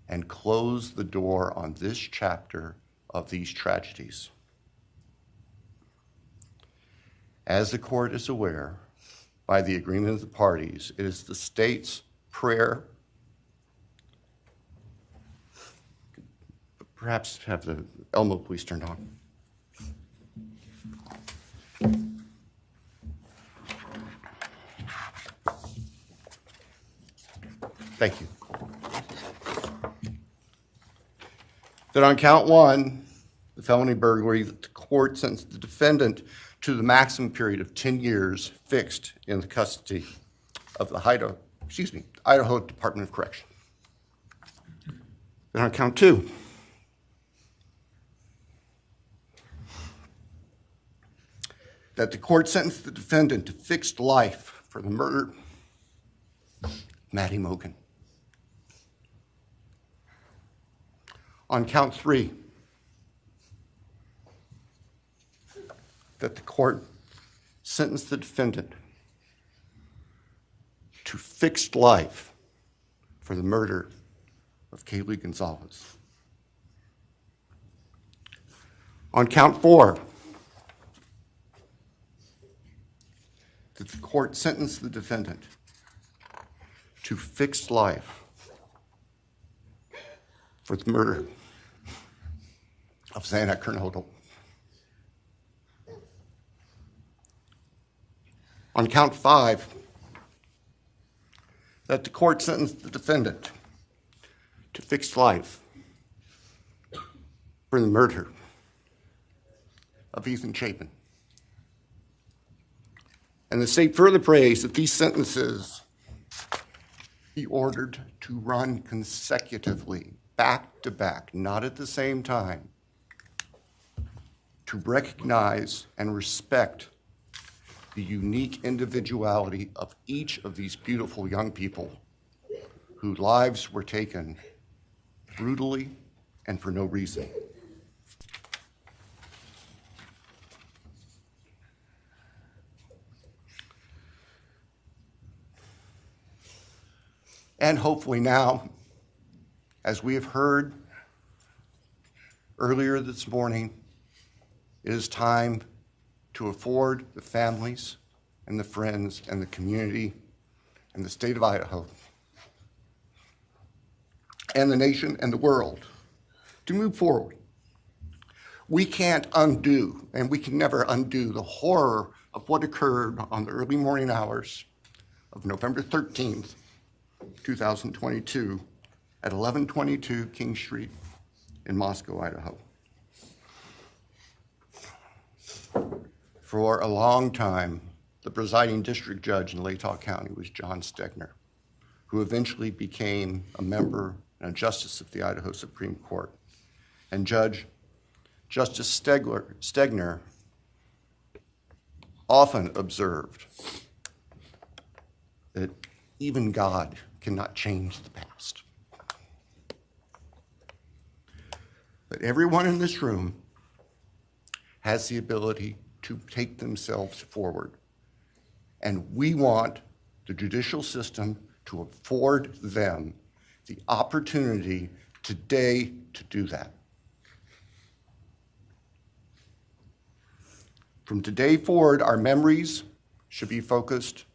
and close the door on this chapter of these tragedies. As the court is aware, by the agreement of the parties, it is the state's prayer. Perhaps have the Elmo police turned on. Thank you. That on count 1, the felony burglary, that the court sentenced the defendant to the maximum period of 10 years fixed in the custody of the Idaho Department of Correction. Then on count 2, that the court sentenced the defendant to fixed life for the murder of Maddie Mogan. On count 3, that the court sentenced the defendant to fixed life for the murder of Kaylee Gonzalez. On count 4, that the court sentenced the defendant to fixed life for the murder of Kernodal. On count 5, that the court sentenced the defendant to fixed life for the murder of Ethan Chapin. And the state further prays that these sentences be ordered to run consecutively, back to back, not at the same time, to recognize and respect the unique individuality of each of these beautiful young people whose lives were taken brutally and for no reason. And hopefully now, as we have heard earlier this morning, it is time to afford the families and the friends and the community and the state of Idaho and the nation and the world to move forward. We can't undo, and we can never undo, the horror of what occurred on the early morning hours of November 13th, 2022 at 1122 King Street in Moscow, Idaho. For a long time, the presiding district judge in Latah County was John Stegner, who eventually became a member and a justice of the Idaho Supreme Court. And Justice Stegner often observed that even God cannot change the past. But everyone in this room has the ability to take themselves forward. And we want the judicial system to afford them the opportunity today to do that. From today forward, our memories should be focused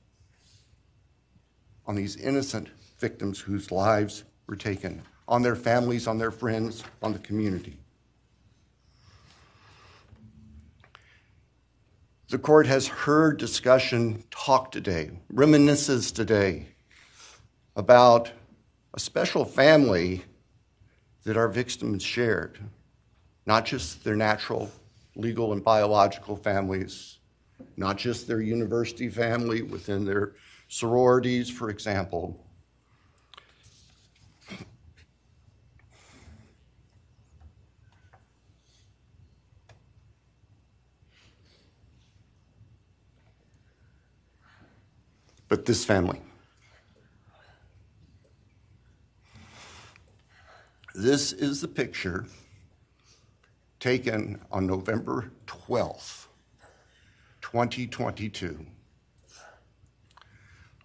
on these innocent victims whose lives were taken, on their families, on their friends, on the community. The court has heard discussion, talk today, reminiscences today about a special family that our victims shared, not just their natural, legal, and biological families, not just their university family within their sororities, for example. But this family. This is the picture taken on November 12th, 2022,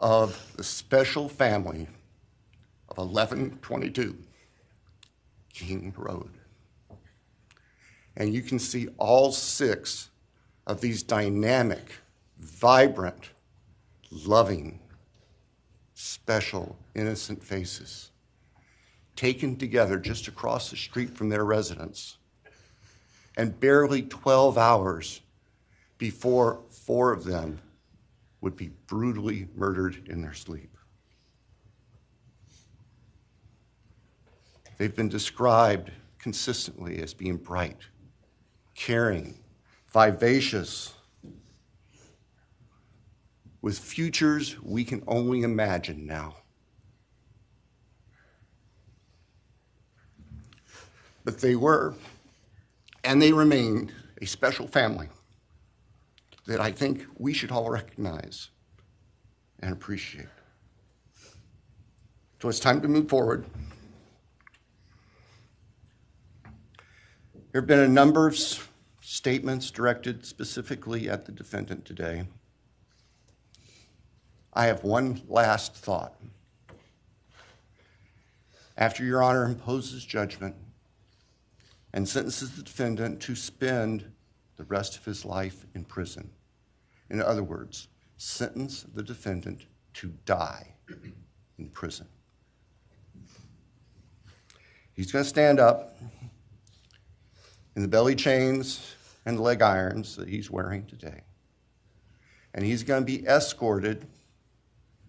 of the special family of 1122 King Road. And you can see all 6 of these dynamic, vibrant, loving, special, innocent faces taken together just across the street from their residence, and barely 12 hours before 4 of them would be brutally murdered in their sleep. They've been described consistently as being bright, caring, vivacious, with futures we can only imagine now. But they were, and they remain, a special family that I think we should all recognize and appreciate. So it's time to move forward. There have been a number of statements directed specifically at the defendant today, I have one last thought. After Your Honor imposes judgment and sentences the defendant to spend the rest of his life in prison, in other words, sentence the defendant to die in prison, he's going to stand up in the belly chains and leg irons that he's wearing today, and he's going to be escorted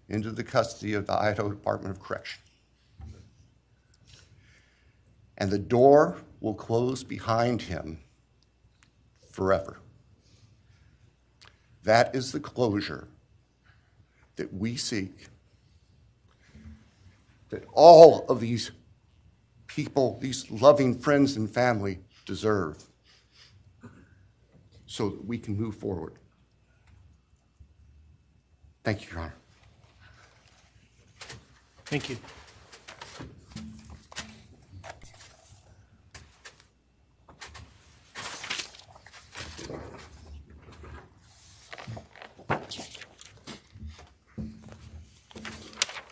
into the custody of the Idaho Department of Correction. And the door will close behind him forever. That is the closure that we seek, that all of these people, these loving friends and family deserve, so that we can move forward. Thank you, Your Honor. Thank you.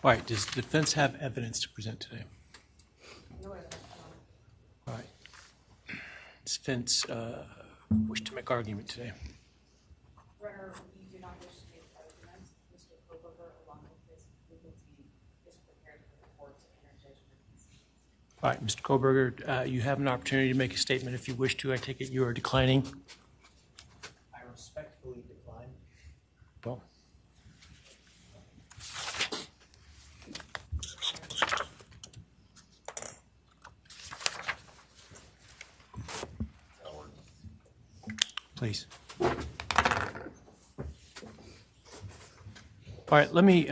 All right, does the defense have evidence to present today? No evidence. All right. Does defense wish to make argument today? Runner, we do not wish to make arguments. Mr. Kohberger, along with his legal team, is prepared for the court to enter judgment. All right, Mr. Kohberger, you have an opportunity to make a statement if you wish to. I take it you are declining. I respectfully decline. Well. Please. All right, let me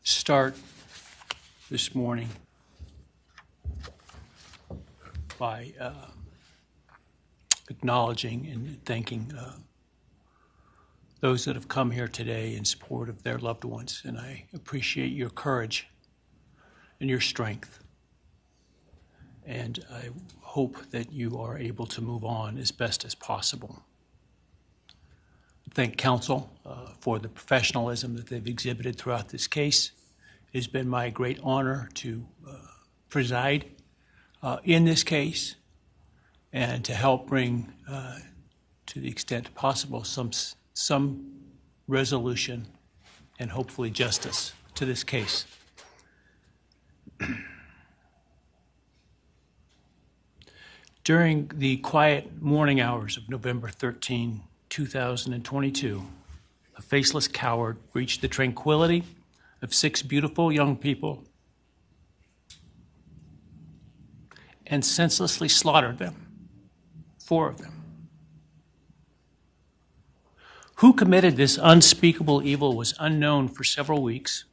start this morning by acknowledging and thanking those that have come here today in support of their loved ones, and I appreciate your courage and your strength. And I hope that you are able to move on as best as possible. Thank counsel for the professionalism that they've exhibited throughout this case. It has been my great honor to preside in this case and to help bring, to the extent possible, some resolution and hopefully justice to this case. During the quiet morning hours of November 13, 2022, a faceless coward breached the tranquility of 6 beautiful young people and senselessly slaughtered them, 4 of them. Who committed this unspeakable evil was unknown for several weeks,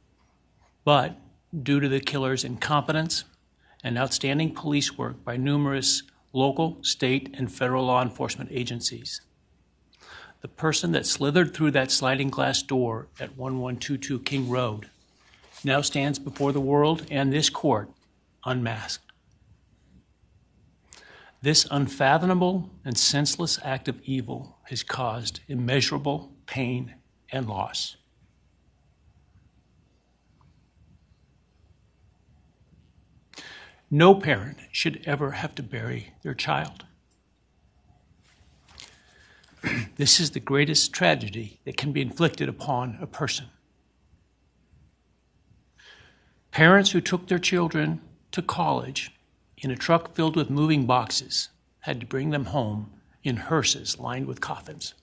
but due to the killer's incompetence and outstanding police work by numerous local, state, and federal law enforcement agencies, the person that slithered through that sliding glass door at 1122 King Road now stands before the world and this court unmasked. This unfathomable and senseless act of evil has caused immeasurable pain and loss. No parent should ever have to bury their child. This is the greatest tragedy that can be inflicted upon a person. Parents who took their children to college in a truck filled with moving boxes had to bring them home in hearses lined with coffins.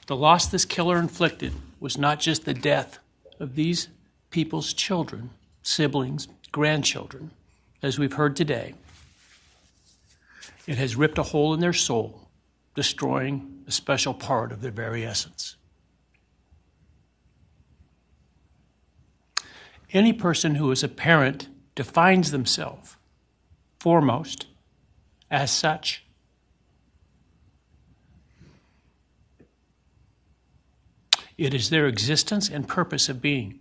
The loss this killer inflicted was not just the death of these people's children, siblings, grandchildren, as we've heard today. It has ripped a hole in their soul, destroying a special part of their very essence. Any person who is a parent defines themselves foremost as such. It is their existence and purpose of being.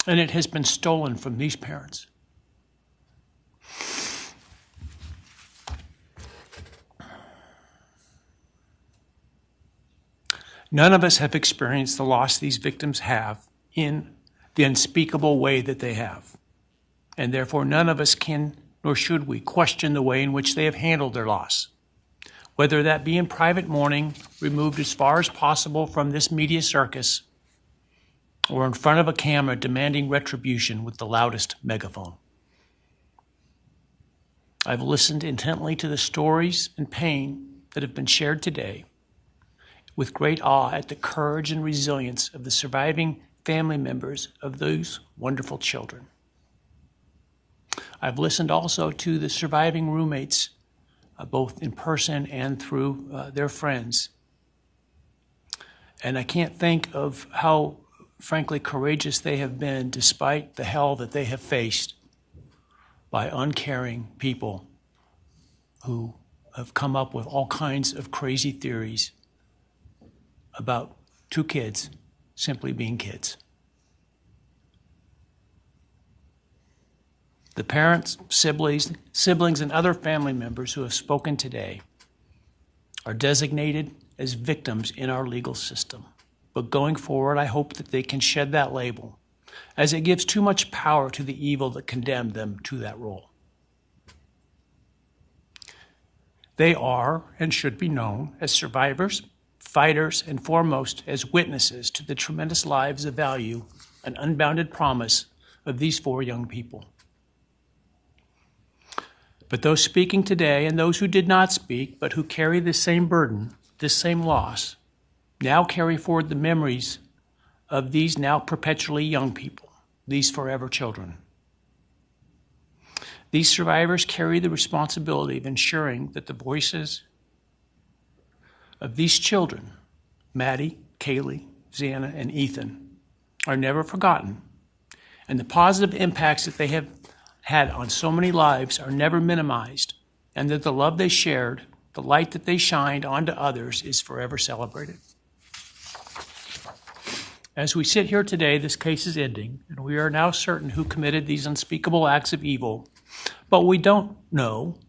And it has been stolen from these parents. None of us have experienced the loss these victims have in the unspeakable way that they have. And therefore, none of us can, nor should we, question the way in which they have handled their loss. Whether that be in private mourning, removed as far as possible from this media circus, or in front of a camera demanding retribution with the loudest megaphone. I've listened intently to the stories and pain that have been shared today, with great awe at the courage and resilience of the surviving family members of those wonderful children. I've listened also to the surviving roommates, both in person and through their friends. And I can't think of how, frankly, courageous they have been despite the hell that they have faced by uncaring people who have come up with all kinds of crazy theories about two kids simply being kids. The parents, siblings, and other family members who have spoken today are designated as victims in our legal system. But going forward, I hope that they can shed that label, as it gives too much power to the evil that condemned them to that role. They are and should be known as survivors, fighters, and foremost as witnesses to the tremendous lives of value and unbounded promise of these four young people. But those speaking today and those who did not speak, but who carry this same burden, this same loss, now carry forward the memories of these now perpetually young people, these forever children. These survivors carry the responsibility of ensuring that the voices of these children, Maddie, Kaylee, Xana, and Ethan, are never forgotten, and the positive impacts that they have had on so many lives are never minimized, and that the love they shared, the light that they shined onto others, is forever celebrated. As we sit here today, this case is ending, and we are now certain who committed these unspeakable acts of evil, but we don't know,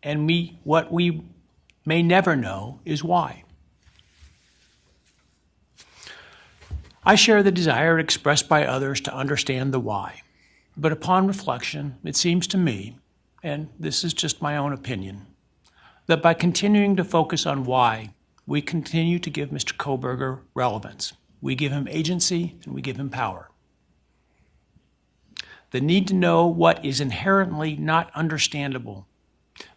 and what we may never know is why. I share the desire expressed by others to understand the why. But upon reflection, it seems to me, and this is just my own opinion, that by continuing to focus on why, we continue to give Mr. Kohberger relevance. We give him agency and we give him power. The need to know what is inherently not understandable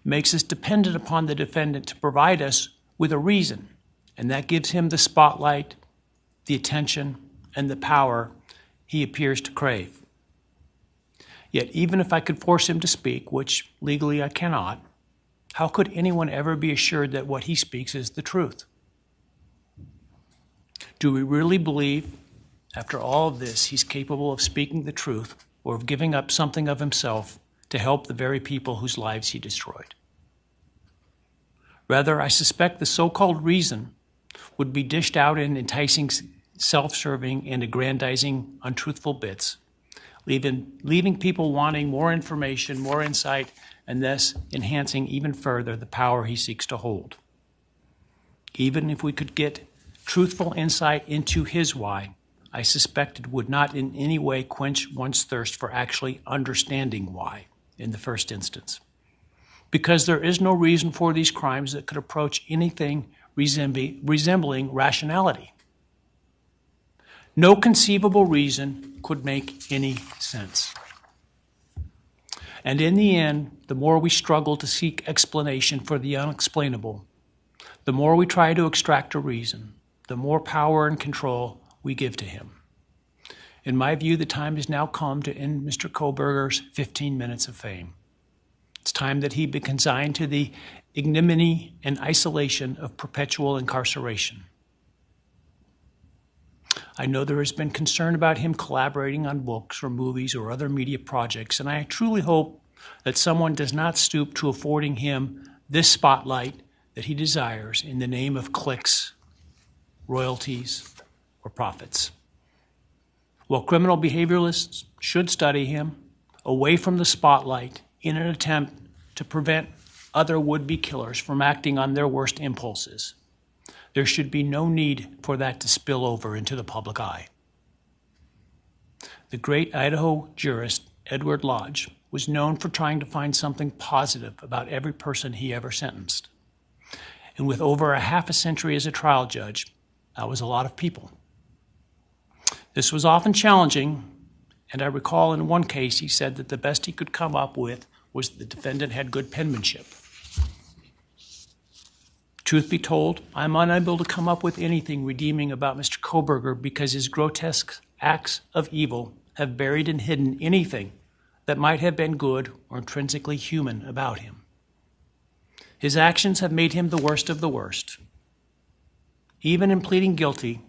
makes us dependent upon the defendant to provide us with a reason, and that gives him the spotlight, the attention, and the power he appears to crave. Yet even if I could force him to speak, which legally I cannot, how could anyone ever be assured that what he speaks is the truth? Do we really believe, after all of this, he's capable of speaking the truth or of giving up something of himself to help the very people whose lives he destroyed? Rather, I suspect the so-called reason would be dished out in enticing, self-serving, and aggrandizing untruthful bits, leaving people wanting more information, more insight, and thus enhancing even further the power he seeks to hold. Even if we could get truthful insight into his why, I suspect it would not in any way quench one's thirst for actually understanding why in the first instance. Because there is no reason for these crimes that could approach anything resembling rationality. No conceivable reason could make any sense. And in the end, the more we struggle to seek explanation for the unexplainable, the more we try to extract a reason, the more power and control we give to him. In my view, the time has now come to end Mr. Kohberger's 15 minutes of fame. It's time that he be consigned to the ignominy and isolation of perpetual incarceration. I know there has been concern about him collaborating on books or movies or other media projects, and I truly hope that someone does not stoop to affording him this spotlight that he desires in the name of clicks, royalties, or profits. While criminal behavioralists should study him away from the spotlight in an attempt to prevent other would-be killers from acting on their worst impulses, There should be no need for that to spill over into the public eye. The great Idaho jurist Edward Lodge was known for trying to find something positive about every person he ever sentenced. And with over a half a century as a trial judge, that was a lot of people. This was often challenging, and I recall in one case he said that the best he could come up with was the defendant had good penmanship. Truth be told, I'm unable to come up with anything redeeming about Mr. Kohberger because his grotesque acts of evil have buried and hidden anything that might have been good or intrinsically human about him. His actions have made him the worst of the worst. Even in pleading guilty,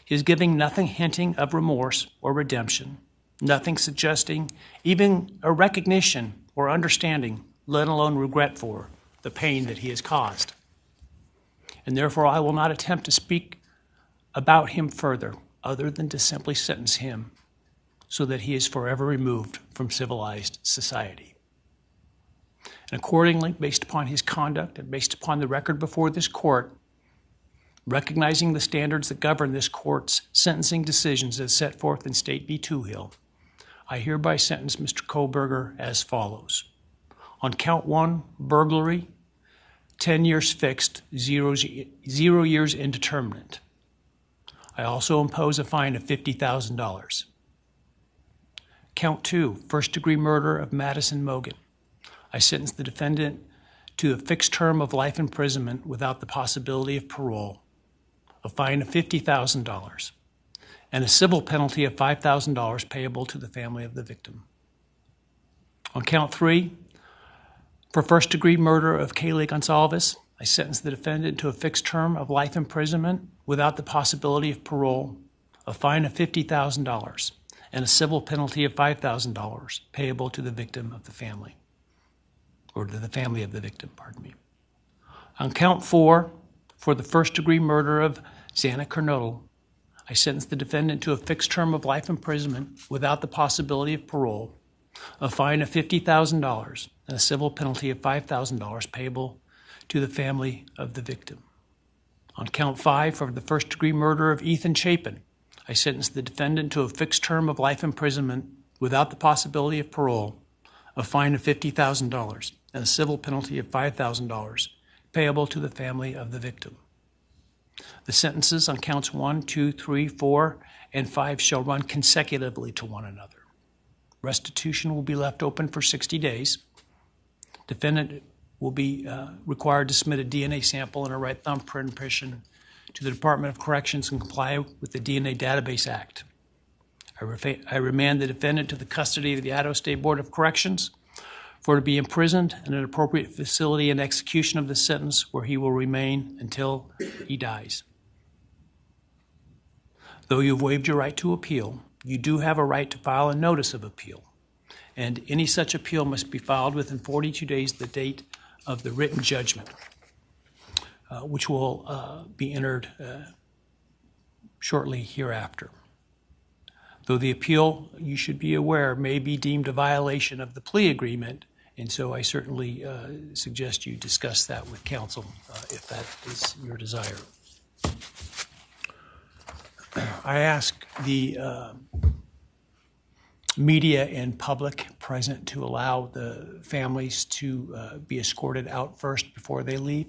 he is giving nothing hinting of remorse or redemption, nothing suggesting even a recognition or understanding, let alone regret for the pain that he has caused. And therefore I will not attempt to speak about him further, other than to simply sentence him so that he is forever removed from civilized society. And accordingly, based upon his conduct and based upon the record before this court, recognizing the standards that govern this court's sentencing decisions as set forth in State v. Toohill, I hereby sentence Mr. Kohberger as follows. On count 1, burglary, 10 years fixed, 0 years indeterminate. I also impose a fine of $50,000. Count 2, first-degree murder of Madison Mogan. I sentence the defendant to a fixed term of life imprisonment without the possibility of parole, a fine of $50,000, and a civil penalty of $5,000 payable to the family of the victim. On count 3, for first-degree murder of Kaylee Gonzalez, I sentence the defendant to a fixed term of life imprisonment without the possibility of parole, a fine of $50,000, and a civil penalty of $5,000 payable to the victim of the family, or to the family of the victim, pardon me. On count 4, for the first-degree murder of Kernodal, I sentence the defendant to a fixed term of life imprisonment without the possibility of parole, a fine of $50,000, and a civil penalty of $5,000 payable to the family of the victim. On count 5, for the first-degree murder of Ethan Chapin, I sentence the defendant to a fixed term of life imprisonment without the possibility of parole, a fine of $50,000, and a civil penalty of $5,000 payable to the family of the victim. The sentences on counts 1, 2, 3, 4, and 5 shall run consecutively to one another. Restitution will be left open for 60 days. Defendant will be required to submit a DNA sample and a right thumbprint impression to the Department of Corrections and comply with the DNA Database Act. I remand the defendant to the custody of the Idaho State Board of Corrections for to be imprisoned in an appropriate facility and execution of the sentence where he will remain until he dies. Though you have waived your right to appeal, you do have a right to file a notice of appeal, and any such appeal must be filed within 42 days of the date of the written judgment, which will be entered shortly hereafter. Though the appeal, you should be aware, may be deemed a violation of the plea agreement, and so I certainly suggest you discuss that with counsel if that is your desire. I ask the media and public present to allow the families to be escorted out first before they leave.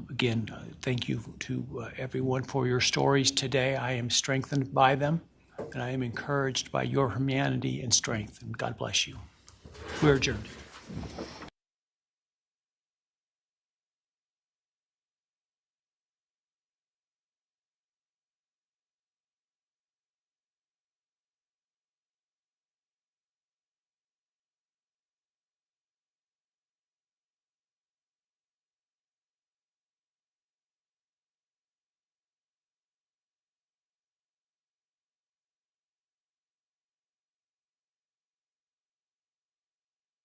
Again, thank you to everyone for your stories today. I am strengthened by them, and I am encouraged by your humanity and strength, and God bless you. We're adjourned.